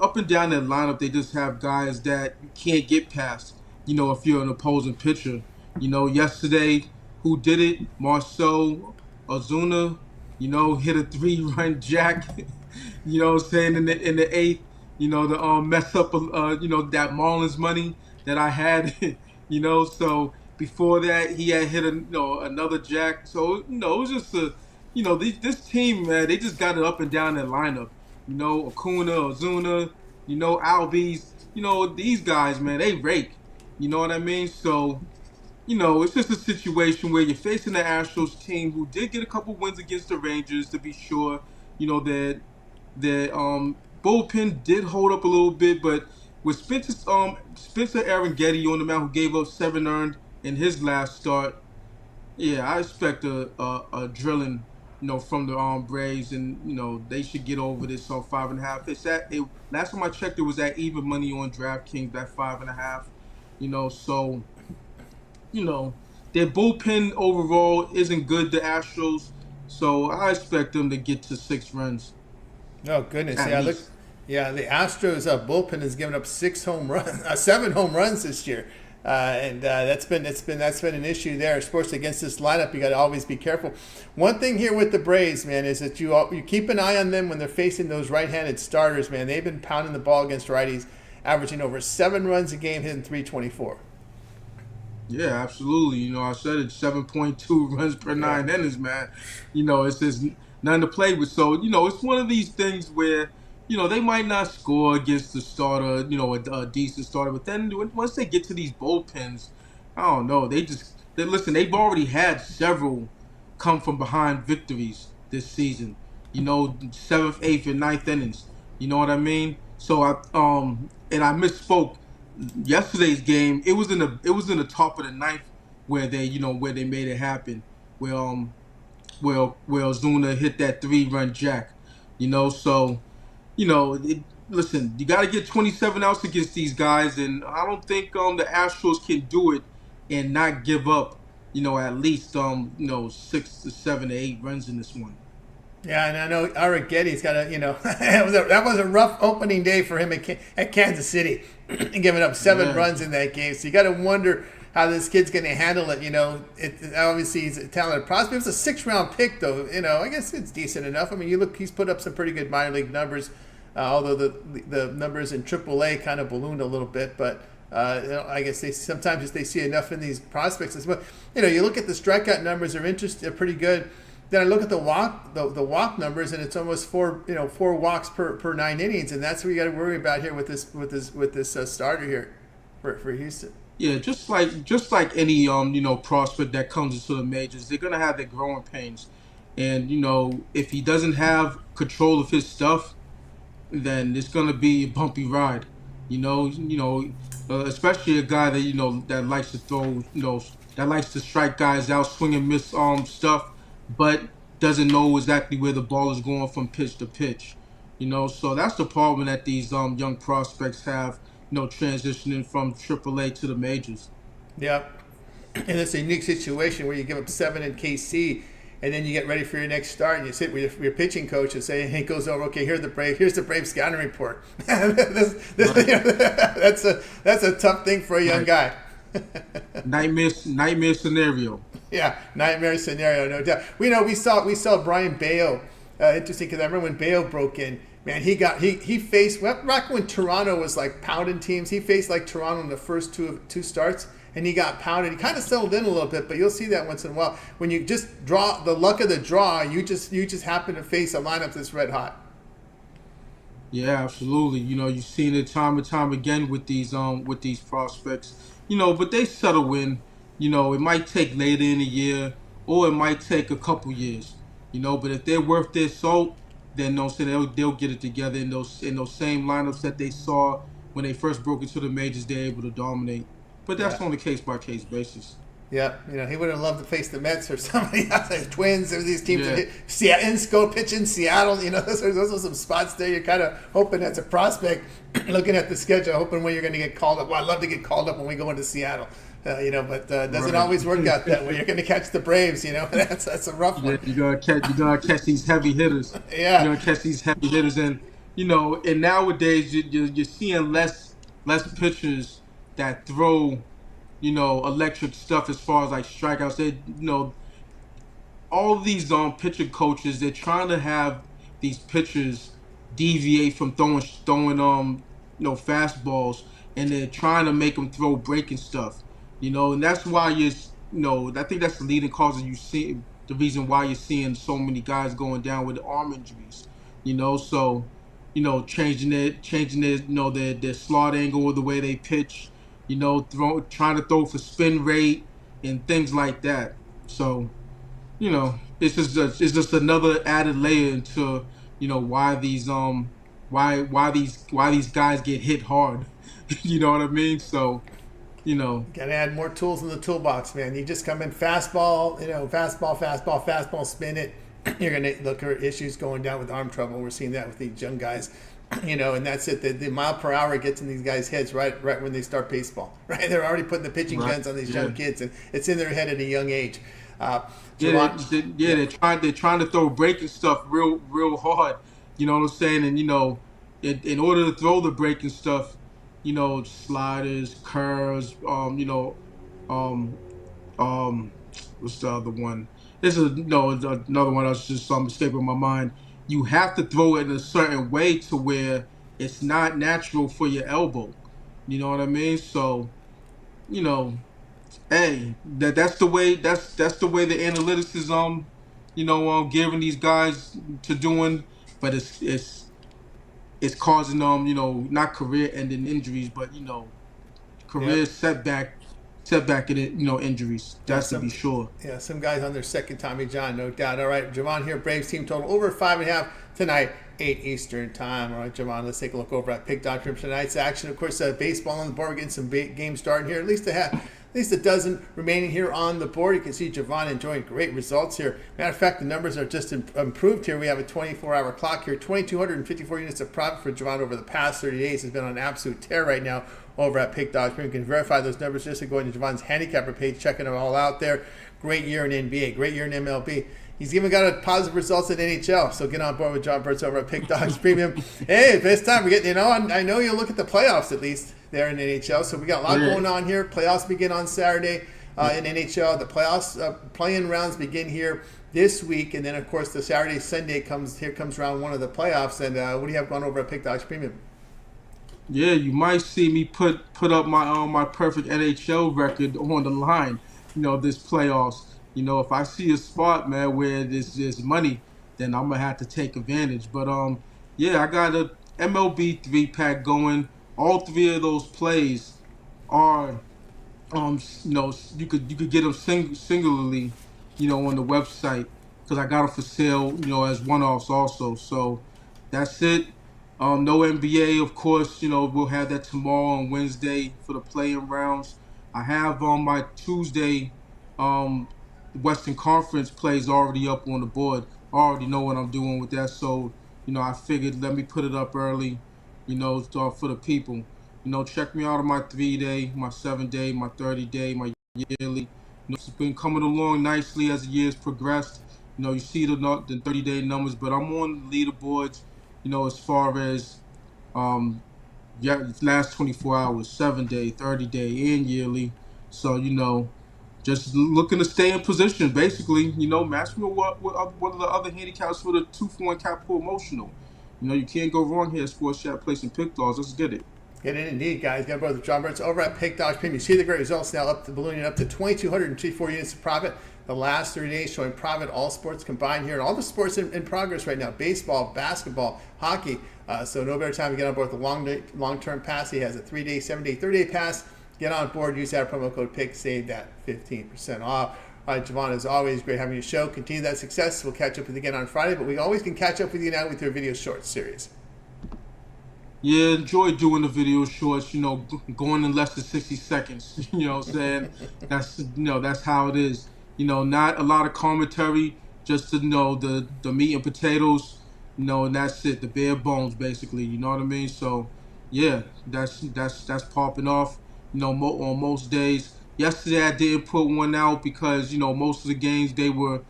up and down that lineup, they just have guys that you can't get past. If you're an opposing pitcher. Yesterday, who did it? Marcell Ozuna. Hit a 3-run jack. Saying in the eighth. To mess up that Marlins money that I had. So before that he had hit another jack. So it was just this team, man. They just got it up and down that lineup. Acuna, Ozuna, Albies, these guys, man, they rake. You know what I mean? So, it's just a situation where you're facing the Astros team who did get a couple wins against the Rangers, to be sure. Their bullpen did hold up a little bit, but with Spencer Arrighetti on the mound, who gave up 7 earned in his last start, yeah, I expect a drilling, from the Braves, and they should get over this on 5.5. Last time I checked, it was at even money on DraftKings at 5.5. So their bullpen overall isn't good, the Astros. So I expect them to get to 6 runs. Oh goodness, at least. The Astros bullpen has given up 7 home runs this year. And that's been an issue there. Of course, against this lineup, you got to always be careful. One thing here with the Braves, man, is that you keep an eye on them when they're facing those right-handed starters, man. They've been pounding the ball against righties, averaging over 7 runs a game, hitting .324. Yeah, absolutely. I said it's 7.2 runs per 9 innings, man. It's just nothing to play with. So it's one of these things where they might not score against the starter, a decent starter. But then once they get to these bullpens, I don't know. Listen, they've already had several come from behind victories this season. 7th, 8th, and 9th innings. You know what I mean? So I misspoke. Yesterday's game, it was in the top of the 9th where they made it happen. Where Ozuna hit that 3-run jack. So. Listen, you got to get 27 outs against these guys, and I don't think the Astros can do it and not give up, at least 6 to 7 to 8 runs in this one. Yeah, and I know Arrighetti's got that was a rough opening day for him at Kansas City, giving up 7 runs in that game. So you got to wonder how this kid's going to handle it. Obviously he's a talented prospect. It was a 6th-round pick, though. I guess it's decent enough. I mean, he's put up some pretty good minor league numbers. Although the numbers in AAA kind of ballooned a little bit, but I guess they sometimes they see enough in these prospects as well. You look at the strikeout numbers; they're pretty good. Then I look at the walk numbers, and it's almost 4 walks per 9 innings, and that's what you got to worry about here with this starter here for Houston. Yeah, just like any prospect that comes into the majors, they're gonna have their growing pains, and if he doesn't have control of his stuff, then it's gonna be a bumpy ride. Especially a guy that that likes to throw, that likes to strike guys out, swing and miss stuff, but doesn't know exactly where the ball is going from pitch to pitch. So that's the problem that these young prospects have. Transitioning from AAA to the majors. Yeah, and it's a unique situation where you give up 7 in KC, and then you get ready for your next start, and you sit with your pitching coach and say, "Hey, it goes over. Okay, here's the Brave scouting report." That's a tough thing for a young guy. Nightmare scenario. Yeah, nightmare scenario, no doubt. We saw Brian Bayo. Interesting, because I remember when Bayo broke in. Man, he faced back when Toronto was like pounding teams. He faced like Toronto in the first two starts, and he got pounded. He kind of settled in a little bit, but you'll see that once in a while when you just draw the luck of the draw. You just happen to face a lineup that's red hot. Yeah, absolutely. You've seen it time and time again with these prospects. But they settle in. It might take later in the year, or it might take a couple years. But if they're worth their salt, then they'll get it together in those same lineups that they saw when they first broke into the majors. They're able to dominate. But that's on a case by case basis. Yeah, he would have loved to face the Mets or somebody else, the Twins, or these teams. Yeah. Seattle, pitch in Seattle. Those are some spots there. You're kind of hoping as a prospect, looking at the schedule, hoping when you're going to get called up. Well, I'd love to get called up when we go into Seattle. But it doesn't always work out that way. You're going to catch the Braves. That's a rough one. You're gonna catch these heavy hitters. Yeah, you're gonna catch these heavy hitters, and and nowadays you're seeing less pitchers that throw electric stuff as far as like strikeouts. They all of these pitcher coaches, they're trying to have these pitchers deviate from throwing fastballs, and they're trying to make them throw breaking stuff. And that's why I think that's the leading cause of the reason why you're seeing so many guys going down with arm injuries. So changing their slot angle or the way they pitch. Trying to throw for spin rate and things like that. So, it's just another added layer into why these guys get hit hard. You know what I mean? So, gotta add more tools in the toolbox, man. You just come in fastball, fastball, spin it. You're gonna look at issues going down with arm trouble. We're seeing that with these young guys. And that's it. The mile per hour gets in these guys' heads right when they start baseball. Right, they're already putting the pitching guns on these young kids, and it's in their head at a young age. They're trying to throw breaking stuff real hard. You know what I'm saying? And in order to throw the breaking stuff, sliders, curves, what's the other one? This is another one that's just escaping my mind. You have to throw it in a certain way to where it's not natural for your elbow. You know what I mean? So, hey, that's the way the analytics is giving these guys to doing, but it's causing them, not career-ending injuries, but career setback injuries. That's to be sure. Yeah, some guys on their second Tommy John, no doubt. All right, Javon here, Braves team total over 5.5 tonight, 8 Eastern time. All right, Javon, let's take a look over at Pick Doctor tonight's action. Of course, baseball on the board. We're getting some games starting here. At least a dozen remaining here on the board. You can see Javon enjoying great results here. Matter of fact, the numbers are just improved here. We have a 24-hour clock here. 2,254 units of profit for Javon over the past 30 days. Has been on an absolute tear right now over at Pick Dogs. You can verify those numbers just by going to Javon's handicapper page, checking them all out there. Great year in NBA, great year in MLB. He's even got a positive results in NHL. So get on board with John Burts over at Pick Dogs Premium. Hey, this time we're getting, I know you'll look at the playoffs at least there in NHL. So we got a lot going on here. Playoffs begin on Saturday in NHL. The playoffs play-in rounds begin here this week, and then of course the Saturday Sunday comes round one of the playoffs. And what do you have going over at Pick Dogs Premium? Yeah, you might see me put up my perfect NHL record on the line. This playoffs. If I see a spot, man, where there's money, then I'm gonna have to take advantage. But I got a MLB 3-pack going. All three of those plays are, you could get them singularly, on the website, because I got them for sale, as one-offs also. So that's it. No NBA, of course. We'll have that tomorrow and Wednesday for the play-in rounds. I have on my Tuesday, Western Conference plays already up on the board. I already know what I'm doing with that, so I figured let me put it up early, for the people. Check me out on my 3-day, my 7-day, my 30-day, my yearly. It's been coming along nicely as the years progressed. You see the 30-day numbers, but I'm on the leaderboards. As far as last 24 hours, 7-day, 30-day, and yearly. So just looking to stay in position, basically. Match me with one of the other handicaps for the 2-for-1 capital emotional. You can't go wrong here at Sports Chat placing pick dogs. Let's get it. Get in indeed, guys. Got both John Burts over at Pick Dogs Premium. You see the great results now, ballooning up to 2,254 units of profit. The last 30 days showing profit, all sports combined here, and all the sports in progress right now: baseball, basketball, hockey. So no better time to get on board with the long-term pass. He has a 3-day, 7-day, 30-day pass. Get on board. Use that promo code PICK. Save that 15% off. All right, Javon, as always, great having you show. Continue that success. We'll catch up with you again on Friday, but we always can catch up with you now with your video shorts series. Yeah, enjoy doing the video shorts, going in less than 60 seconds. You know what I'm saying? That's how it is. Not a lot of commentary, just the meat and potatoes, and that's it, the bare bones basically, you know what I mean? So yeah, that's popping off, on most days. Yesterday I didn't put one out because, most of the games, they were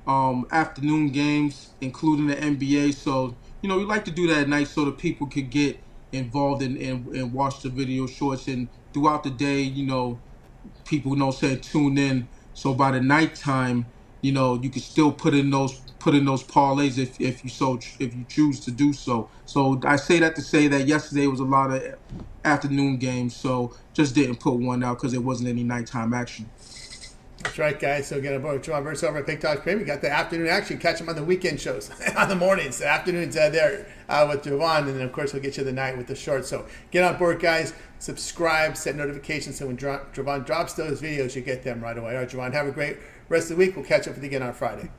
afternoon games, including the NBA. So, we like to do that at night so that people could get involved and watch the video shorts. And throughout the day, people tune in. So by the nighttime, you can still put in those parlays if you choose to do so. So I say that to say that yesterday was a lot of afternoon games, so just didn't put one out because there wasn't any nighttime action. That's right, guys. So again, Javon Burts over at Pick Dogs Premium. We got the afternoon action. Catch them on the weekend shows, on the mornings. The afternoons there with Javon, and then of course we'll get you the night with the shorts. So get on board, guys. Subscribe, set notifications, so when Javon drops those videos, you get them right away. All right, Javon, have a great rest of the week. We'll catch up with you again on Friday.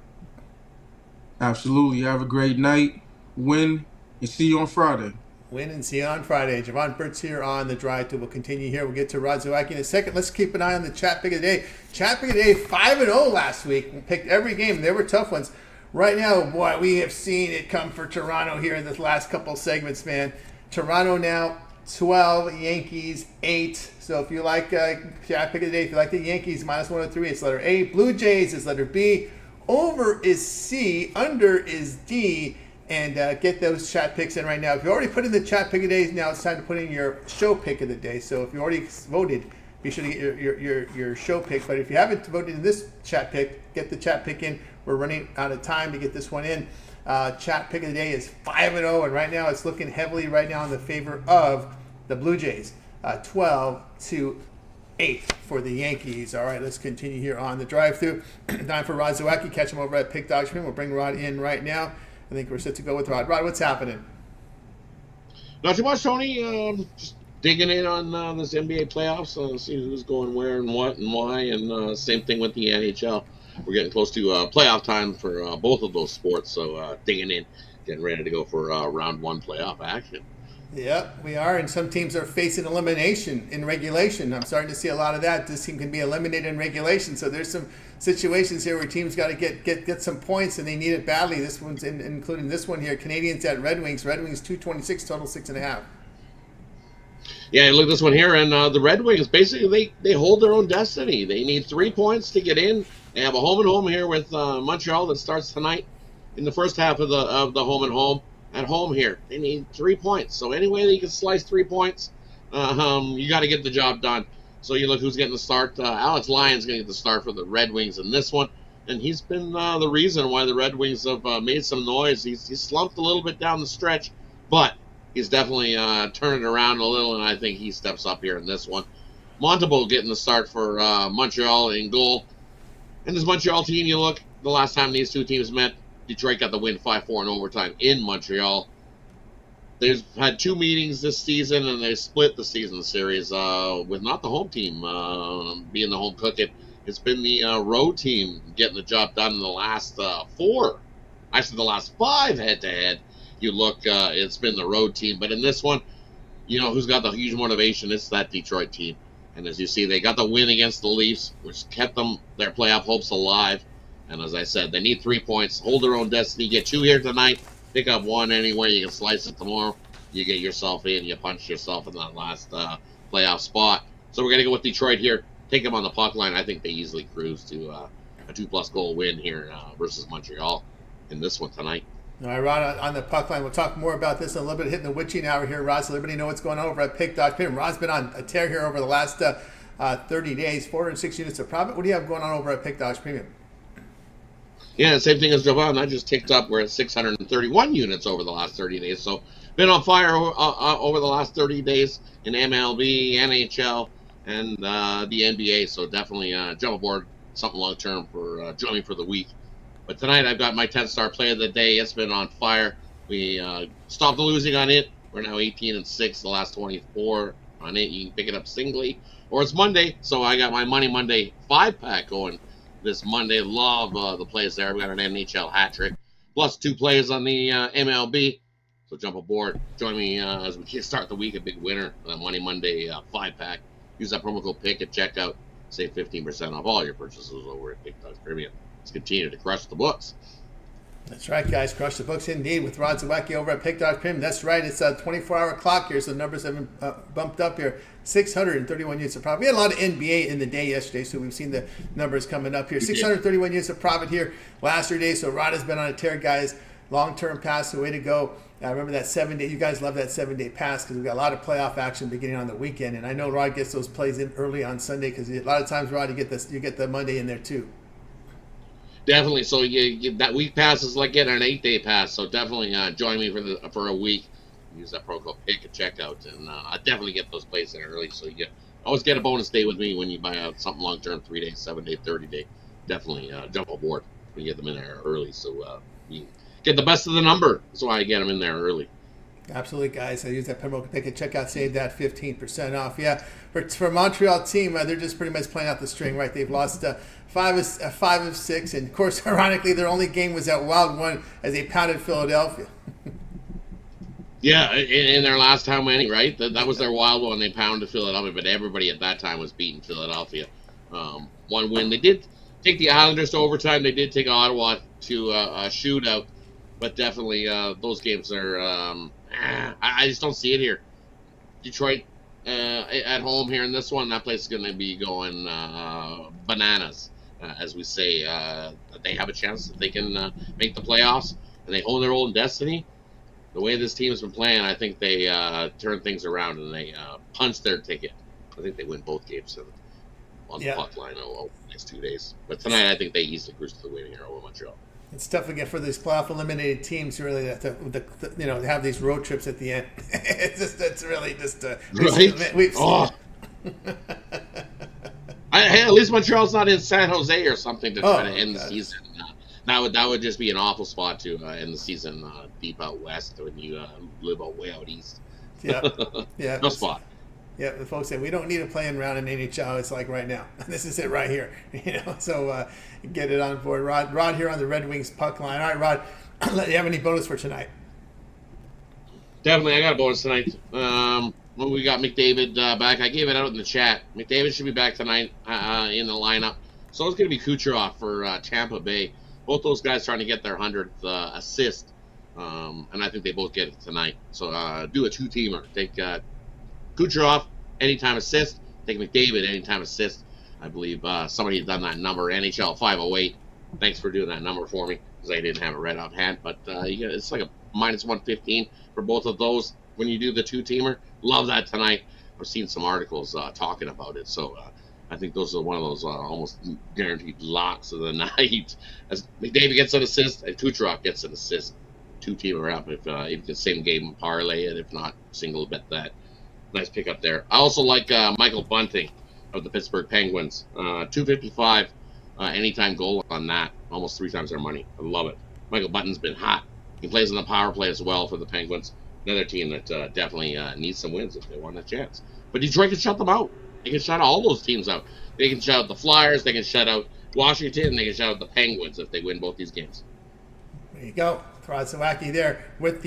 Absolutely. Have a great night. Win, and see you on Friday. Win and see you on Friday. Javon Burts here on the Drive to. We'll continue here. We'll get to Zawacky in a second. Let's keep an eye on the chat pick of the day. Chat pick of the day, 5-0 last week. We picked every game. They were tough ones. Right now, boy, we have seen it come for Toronto here in the last couple segments, man. Toronto now 12, Yankees 8. So if you like chat pick of the day, if you like the Yankees, -103, it's letter A. Blue Jays is letter B. Over is C. Under is D. And get those chat picks in right now. If you already put in the chat pick of the day, now it's time to put in your show pick of the day. So if you already voted, be sure to get your show pick. But if you haven't voted in this chat pick, get the chat pick in. We're running out of time to get this one in. Chat pick of the day is 5-0, and right now it's looking heavily right now in the favor of the Blue Jays. 12-8 for the Yankees. All right, let's continue here on the drive-thru. Time for Rod Zawacky. Catch him over at Pick Dogs Premium. We'll bring Rod in right now. I think we're set to go with Rod. Rod, what's happening? Not too much, Tony. Just digging in on this NBA playoffs, seeing who's going where and what and why, and same thing with the NHL. We're getting close to playoff time for both of those sports, so digging in, getting ready to go for round one playoff action. Yeah, we are, and some teams are facing elimination in regulation. I'm starting to see a lot of that. This team can be eliminated in regulation, so there's some situations here where teams got to get some points, and they need it badly. This one's including this one here. Canadiens at Red Wings. Red Wings 226, total 6.5. Yeah, look at this one here, and the Red Wings, basically, they hold their own destiny. They need 3 points to get in. They have a home and home here with Montreal that starts tonight in the first half of the home and home. At home here, they need 3 points. So any way that you can slice 3 points, you got to get the job done. So you look who's getting the start. Alex Lyon's going to get the start for the Red Wings in this one, and he's been the reason why the Red Wings have made some noise. He's slumped a little bit down the stretch, but he's definitely turning it around a little, and I think he steps up here in this one. Montembeault getting the start for Montreal in goal. And this Montreal team, you look, the last time these two teams met, Detroit got the win 5-4 in overtime in Montreal. They've had 2 meetings this season, and they split the season series with not the home team being the home cooking. It's been the road team getting the job done in the last 4. Actually, the last 5 head-to-head. You look, it's been the road team. But in this one, who's got the huge motivation? It's that Detroit team. And as you see, they got the win against the Leafs, which kept their playoff hopes alive. And as I said, they need 3 points, hold their own destiny, get 2 here tonight, pick up 1 anywhere. You can slice it tomorrow. You get yourself in, you punch yourself in that last playoff spot. So we're going to go with Detroit here. Take them on the puck line. I think they easily cruise to a 2+ goal win here versus Montreal in this one tonight. All right, Rod, on the puck line, we'll talk more about this in a little bit, hitting the witching hour here, Rod, so everybody know what's going on over at Pick Dogs Premium. Rod's been on a tear here over the last 30 days, 406 units of profit. What do you have going on over at Pick Dogs Premium? Yeah, same thing as Javon. I just ticked up. We're at 631 units over the last 30 days. So been on fire over the last 30 days in MLB, NHL, and the NBA. So definitely jump aboard something long term for joining for the week. But tonight I've got my 10-star play of the day. It's been on fire. We stopped losing on it. We're now 18-6 the last 24 on it. You can pick it up singly, or it's Monday. So I got my Money Monday 5-pack going this Monday. Love the plays there. We got an NHL hat trick, plus 2 plays on the MLB. So jump aboard. Join me as we start the week. A big winner, Money Monday 5-pack. Use that promo code PICK at checkout. Save 15% off all your purchases over at Big Dogs Premium. Let's continue to crush the books. That's right, guys. Crush the books indeed with Rod Zawacky over at Pick Dog Premium. That's right. It's a 24-hour clock here, so the numbers have been bumped up here. 631 units of profit. We had a lot of NBA in the day yesterday, so we've seen the numbers coming up here. 631 units of profit here last year day. So Rod has been on a tear, guys. Long-term pass, the way to go. I remember that 7-day. You guys love that 7-day pass because we've got a lot of playoff action beginning on the weekend, and I know Rod gets those plays in early on Sunday because a lot of times, Rod, you get the Monday in there too. Definitely. So that week pass is like getting an 8-day pass. So definitely join me for a week. Use that promo code PICK at checkout, and I definitely get those plays in early. So you always get a bonus day with me when you buy out something long term, 3 day, 7-day, 30-day. Definitely jump aboard when you get them in there early. So you get the best of the number. That's why I get them in there early. Absolutely, guys. I use that promo code PICK at checkout. Save that 15% off. Yeah, for Montreal team, they're just pretty much playing out the string, right? They've lost 5 of 6, and of course, ironically, their only game was that wild one as they pounded Philadelphia. Yeah, in their last how many, right? That was their wild one. They pounded Philadelphia, but everybody at that time was beating Philadelphia. One win. They did take the Islanders to overtime. They did take Ottawa to a shootout, but definitely those games are. I just don't see it here. Detroit at home here in this one. That place is going to be going bananas, as we say. They have a chance that they can make the playoffs, and they own their own destiny. The way this team has been playing, I think they turn things around and they punch their ticket. I think they win both games on the puck line over the next 2 days. But tonight, I think they easily cruise to the win here over Montreal. It's tough again for these playoff eliminated teams, really, to have these road trips at the end. It's really just right. At least Montreal's not in San Jose or something to try to end the season. That would just be an awful spot to end the season deep out west when you live way out east. Yeah. No spot. Yeah, the folks say we don't need a playing round in NHL. It's like right now. This is it right here. So get it on board. Rod here on the Red Wings puck line. All right, Rod, do you have any bonus for tonight? Definitely, I got a bonus tonight. When we got McDavid back, I gave it out in the chat. McDavid should be back tonight in the lineup. So it's going to be Kucherov for Tampa Bay. Both those guys trying to get their 100th assist, and I think they both get it tonight. So do a 2-teamer. Take Kucherov, anytime assist. Take McDavid, anytime assist. I believe somebody had done that number, NHL 508. Thanks for doing that number for me, because I didn't have it right offhand. But it's like a minus 115 for both of those when you do the 2-teamer. Love that tonight. I've seen some articles talking about it. So I think those are one of those almost guaranteed locks of the night. As McDavid gets an assist, and Kucherov gets an assist. 2-teamer up if the same game parlay it. If not, single bet that. Nice pickup there. I also like Michael Bunting of the Pittsburgh Penguins. 255 anytime goal on that. Almost 3 times their money. I love it. Michael Bunting's been hot. He plays on the power play as well for the Penguins. Another team that definitely needs some wins if they want a chance. But Detroit can shut them out. They can shut all those teams out. They can shut out the Flyers. They can shut out Washington. They can shut out the Penguins if they win both these games. There you go. Rod Zawacky there with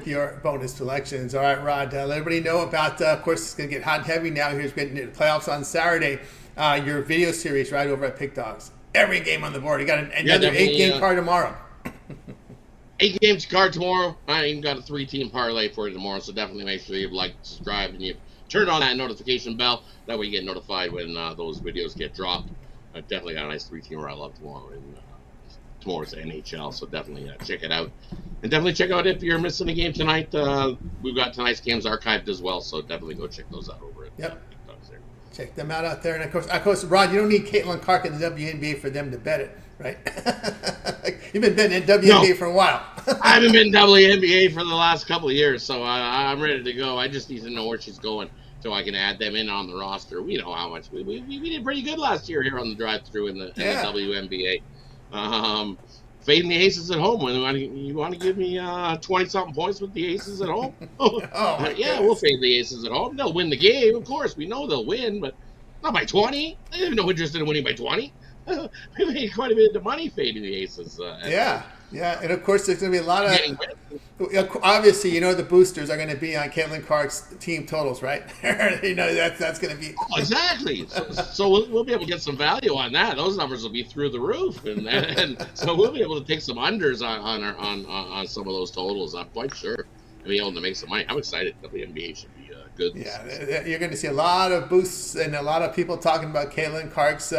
your bonus selections. All right, Rod, let everybody know about, of course, it's going to get hot and heavy now. Here's getting into the playoffs on Saturday. Your video series right over at Pick Dogs. Every game on the board. You got another 8-game card tomorrow. 8 games card tomorrow. I even got a 3-team parlay for you tomorrow, so definitely make sure you've liked, subscribed, and you've turned on that notification bell. That way you get notified when those videos get dropped. I definitely got a nice 3-teamer I love tomorrow. And tomorrow's NHL, so definitely check it out. And definitely check out if you're missing a game tonight. We've got tonight's games archived as well, so definitely go check those out over at Check them out there. And of course, Rod, you don't need Caitlin Clark in the WNBA for them to bet it, right? You've been betting in WNBA for a while. I haven't been WNBA for the last couple of years, so I'm ready to go. I just need to know where she's going so I can add them in on the roster. We know how much we did pretty good last year here on the drive-through in the WNBA. Fading the Aces at home. You want to give me 20-something points with the Aces at home? We'll fade the Aces at home. They'll win the game, of course. We know they'll win, but not by 20. They have no interest in winning by 20. We made quite a bit of money fading the Aces. Yeah, and of course there's going to be a lot of. Obviously, the boosters are going to be on Caitlin Clark's team totals, right? That's going to be. Exactly. So we'll be able to get some value on that. Those numbers will be through the roof, and so we'll be able to take some unders on some of those totals. I'm quite sure. And be able to make some money. I'm excited. WNBA should be good. Yeah, you're going to see a lot of boosts and a lot of people talking about Caitlin Clark's.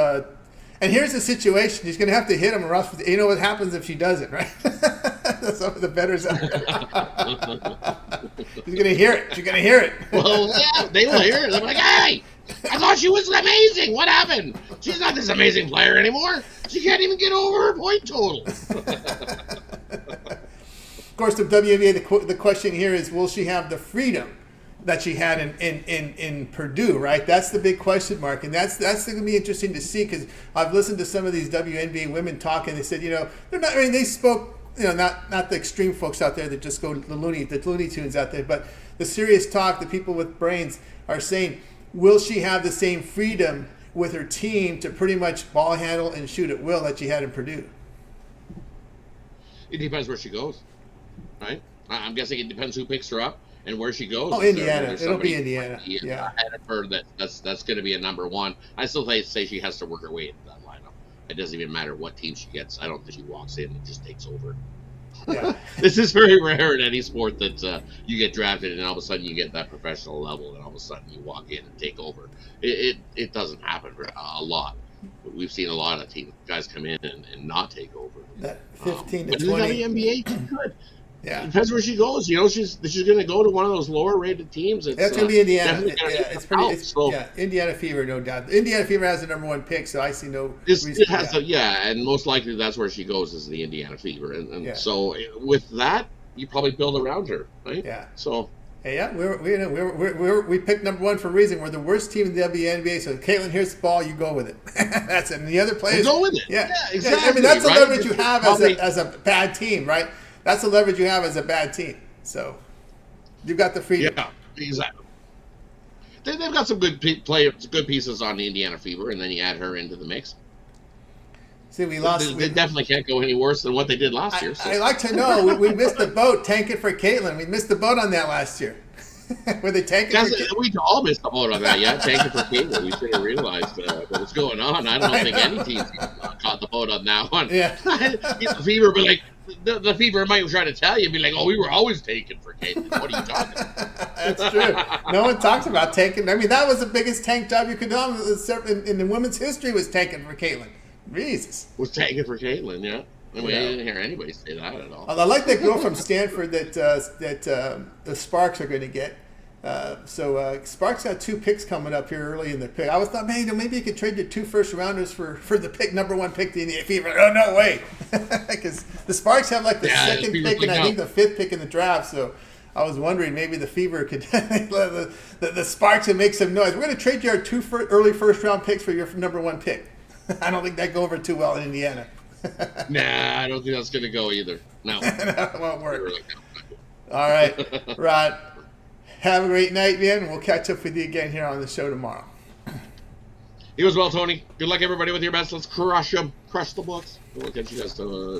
And here's the situation. She's going to have to hit him, or else you know what happens if she doesn't, right? Some of the bettors out there. She's going to hear it. She's going to hear it. Well, yeah, they will hear it. They're like, hey, I thought she was amazing. What happened? She's not this amazing player anymore. She can't even get over her point total. Of course, the WNBA, the question here is, will she have the freedom that she had in Purdue, right? That's the big question mark, and that's going to be interesting to see, because I've listened to some of these WNBA women talk, and they said, they're not. I mean, they spoke, not the extreme folks out there that just go the Looney Tunes out there, but the serious talk, the people with brains are saying, will she have the same freedom with her team to pretty much ball handle and shoot at will that she had in Purdue? It depends where she goes, right? I'm guessing it depends who picks her up and where she goes. Oh, Indiana. It'll be Indiana. Yeah. Ahead of her, that's going to be a number one. I still say she has to work her way into that lineup. It doesn't even matter what team she gets. I don't think she walks in and just takes over. Yeah. This is very rare in any sport that you get drafted and all of a sudden you get that professional level and all of a sudden you walk in and take over. It doesn't happen a lot. We've seen a lot of guys come in and not take over. That 15 to 20. In the WNBA, good. Yeah, it depends where she goes. She's going to go to one of those lower-rated teams. That's going to be Indiana. Indiana Fever, no doubt. Indiana Fever has the number one pick, so I see no reason. And most likely that's where she goes is the Indiana Fever, and so with that you probably build around her, right? Yeah. So. Yeah, we picked number one for a reason. We're the worst team in the WNBA. So, Caitlin, here's the ball. You go with it. That's it. And the other players go with it. Yeah, exactly. I mean, that's the leverage you have as a bad team, right? That's the leverage you have as a bad team. So, you've got the freedom. Yeah, exactly. They've got some good players, good pieces on the Indiana Fever, and then you add her into the mix. See, we lost. They definitely can't go any worse than what they did last year. So. I like to know. We missed the boat tanking for Caitlin. We missed the boat on that last year. Were they tanking for Caitlin? We all missed the boat on that, tanking for Caitlin. We should have realized what was going on. I don't think any team caught the boat on that one. Yeah. The Fever, but the Fever might try to tell you, be like, oh, we were always taking for Caitlin. What are you talking about? That's true. No one talks about tanking. I mean, that was the biggest tank job you could do in the women's history, was tanking for Caitlin. Jesus. Was tanking for Caitlin, yeah. I mean, I didn't hear anybody say that at all. I like that girl from Stanford that the Sparks are going to get. So Sparks got 2 picks coming up here early in the pick. I was thought, man, maybe you could trade your 2 first-rounders for the number 1 pick, the Indiana Fever. Oh, no way. Because the Sparks have the second pick and I think the 5th pick in the draft. So I was wondering maybe the Fever could, the Sparks would make some noise. We're going to trade you our 2 early first-round picks for your number 1 pick. I don't think that'd go over too well in Indiana. Nah, I don't think that's going to go either. No. It won't work. All right, Rod. Have a great night, man. We'll catch up with you again here on the show tomorrow. You as well, Tony. Good luck, everybody, with your bets. Let's crush them. Crush the books. We'll catch you guys tomorrow.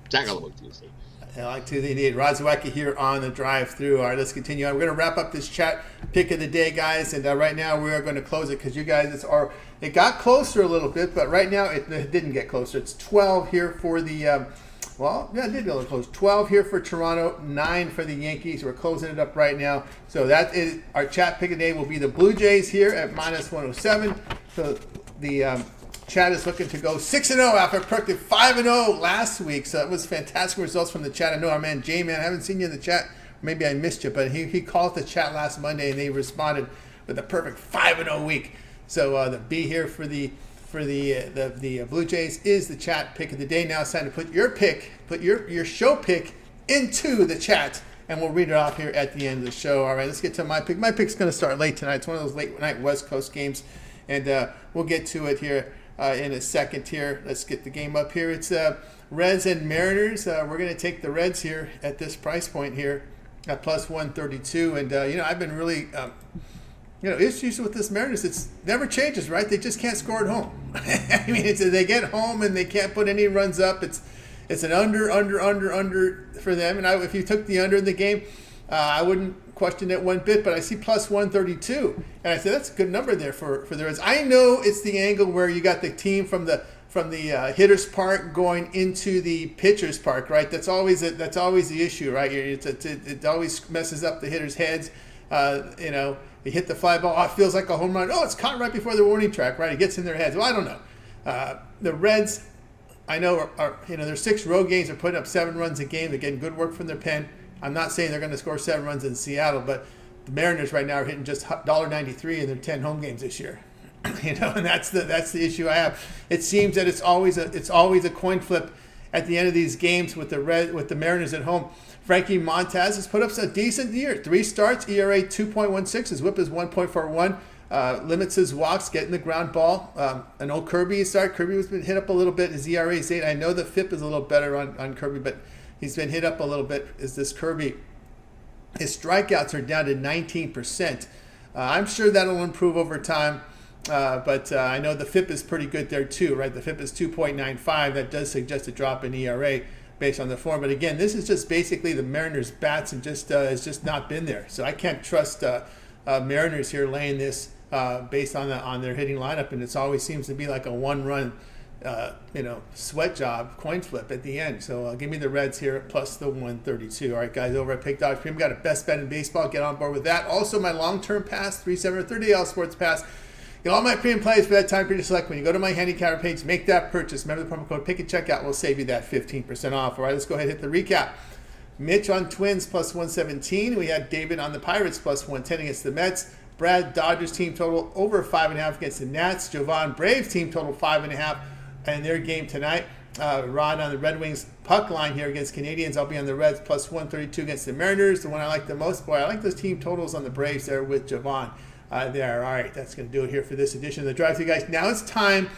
Tackle the book Tuesday. I like to the indeed. Rod Zawacky here on the drive-through. All right, let's continue on. We're going to wrap up this chat pick of the day, guys. And right now we are going to close it because you guys, it got closer a little bit, but right now it didn't get closer. It's 12 here for the, it did get a little close. 12 here for Toronto, 9 for the Yankees. We're closing it up right now. So that is our chat pick of the day will be the Blue Jays here at -107. So the chat is looking to go 6-0 after a perfect 5-0 last week. So that was fantastic results from the chat. I know our man J-Man, I haven't seen you in the chat. Maybe I missed you, but he called the chat last Monday and they responded with a perfect 5-0 week. So the B here for the for the Blue Jays is the chat pick of the day. Now it's time to put your pick, put your show pick into the chat, and we'll read it off here at the end of the show. All right, let's get to my pick. My pick's going to start late tonight. It's one of those late night West Coast games, and we'll get to it here in a second here. Let's get the game up here. It's Reds and Mariners. We're going to take the Reds here at this price point here at plus 132. And, I've been really, issues with this Mariners. It's never changes, right? They just can't score at home. I mean, they get home and they can't put any runs up. It's an under for them. And if you took the under in the game, I wouldn't question it one bit, but I see plus 132. And I said, that's a good number there for the Reds. I know it's the angle where you got the team from the hitter's park going into the pitcher's park, right? That's always the issue, right? It always messes up the hitter's heads. They hit the fly ball. Oh, it feels like a home run. Oh, it's caught right before the warning track, right? It gets in their heads. Well, I don't know. The Reds, I know, their 6 road games are putting up 7 runs a game. They're getting good work from their pen. I'm not saying they're going to score 7 runs in Seattle, but the Mariners right now are hitting just $1.93 in their 10 home games this year. And that's the issue I have. It seems that it's always a coin flip at the end of these games with the Mariners at home. Frankie Montas has put up a decent year. 3 starts, ERA 2.16. His WHIP is 1.41. Limits his walks, getting the ground ball. An old Kirby start. Kirby has been hit up a little bit. His ERA is 8. I know the FIP is a little better on Kirby, but he's been hit up a little bit. Is this Kirby? His strikeouts are down to 19%. I'm sure that'll improve over time. But I know the FIP is pretty good there too, right? The FIP is 2.95. That does suggest a drop in ERA based on the form. But again, this is just basically the Mariners' bats and has just not been there. So I can't trust Mariners here laying this based on their hitting lineup. And it always seems to be like a one-run sweat job, coin flip at the end. So give me the Reds here at plus the 132. All right, guys, over at Pick Dogs Premium, got a best bet in baseball. Get on board with that. Also, my long-term pass, 3-7 or 30 sports pass. Get all my premium plays for that time period to select. When you go to my handicapper page, make that purchase. Remember the promo code Pick and Checkout will save you that 15% off. All right, let's go ahead and hit the recap. Mitch on Twins plus 117. We had David on the Pirates plus 110 against the Mets. Brad, Dodgers team total over 5.5 against the Nats. Javon, Braves team total 5.5 in their game tonight. Ron on the Red Wings puck line here against Canadiens. I'll be on the Reds plus 132 against the Mariners. The one I like the most, boy, I like those team totals on the Braves there with Javon. There. All right, that's going to do it here for this edition of the Drive-Thru, guys. Now it's time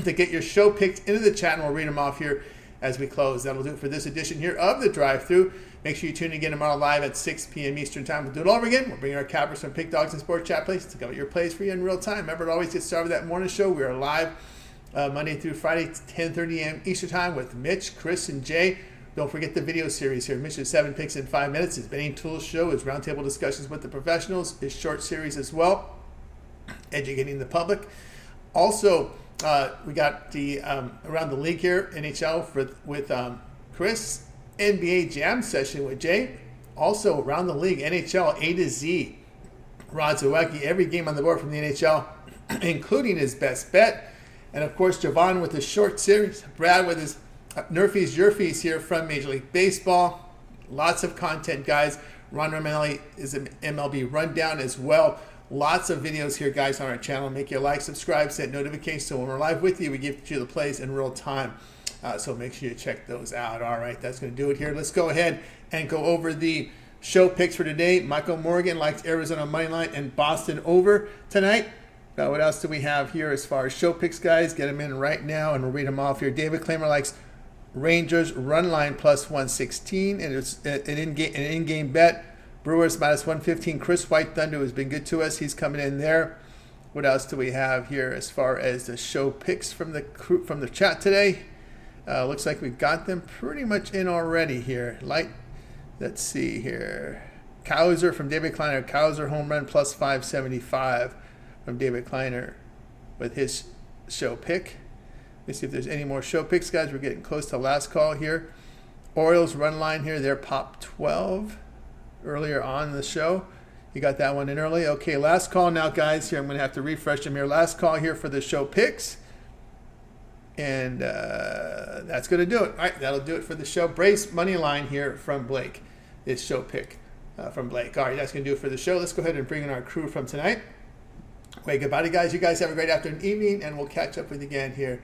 to get your show picked into the chat, and we'll read them off here as we close. That'll do it for this edition here of the Drive-Thru. Make sure you tune in again tomorrow live at 6 p.m. Eastern Time. We'll do it all over again. We'll bring our cappers from Pick Dogs and Sports Chat Plays to cover your plays for you in real time. Remember, it always gets started with that morning show. We are live Monday through Friday, 10:30 a.m. Eastern Time with Mitch, Chris, and Jay. Don't forget the video series here. Mitch's 7 Picks in 5 minutes. His Betting Tools show, his roundtable discussions with the professionals, his short series as well, educating the public. Also, we got the around the league here, NHL with Chris, NBA Jam session with Jay. Also, around the league, NHL A to Z. Rod Zawacky, every game on the board from the NHL, including his best bet. And of course, Javon with his short series. Brad with his Nerfies Yerfies here from Major League Baseball. Lots of content, guys. Ron Romanelli is an MLB rundown as well. Lots of videos here, guys, on our channel. Make your like, subscribe, set notifications so when we're live with you, we give you the plays in real time. So make sure you check those out. All right, that's going to do it here. Let's go ahead and go over the show picks for today. Michael Morgan likes Arizona moneyline and Boston over tonight. What else do we have here as far as show picks, guys? Get them in right now, and we'll read them off here. David Klamer likes Rangers run line plus 116, and it's an in-game bet. Brewers minus 115. Chris White Thunder has been good to us. He's coming in there. What else do we have here as far as the show picks from the chat today? Looks like we've got them pretty much in already here. Let's see here. Kaiser from David Kleiner. Kaiser home run plus 575 from David Kleiner with his show pick. Let's see if there's any more show picks, guys. We're getting close to last call here. Orioles run line here. They're pop 12 earlier on in the show. You got that one in early. Okay, last call now, guys. Here, I'm going to have to refresh them here. Last call here for the show picks. And that's going to do it. All right, that'll do it for the show. Brace money line here from Blake. This show pick from Blake. All right, that's going to do it for the show. Let's go ahead and bring in our crew from tonight. Okay, goodbye, guys. You guys have a great afternoon, evening, and we'll catch up with you again here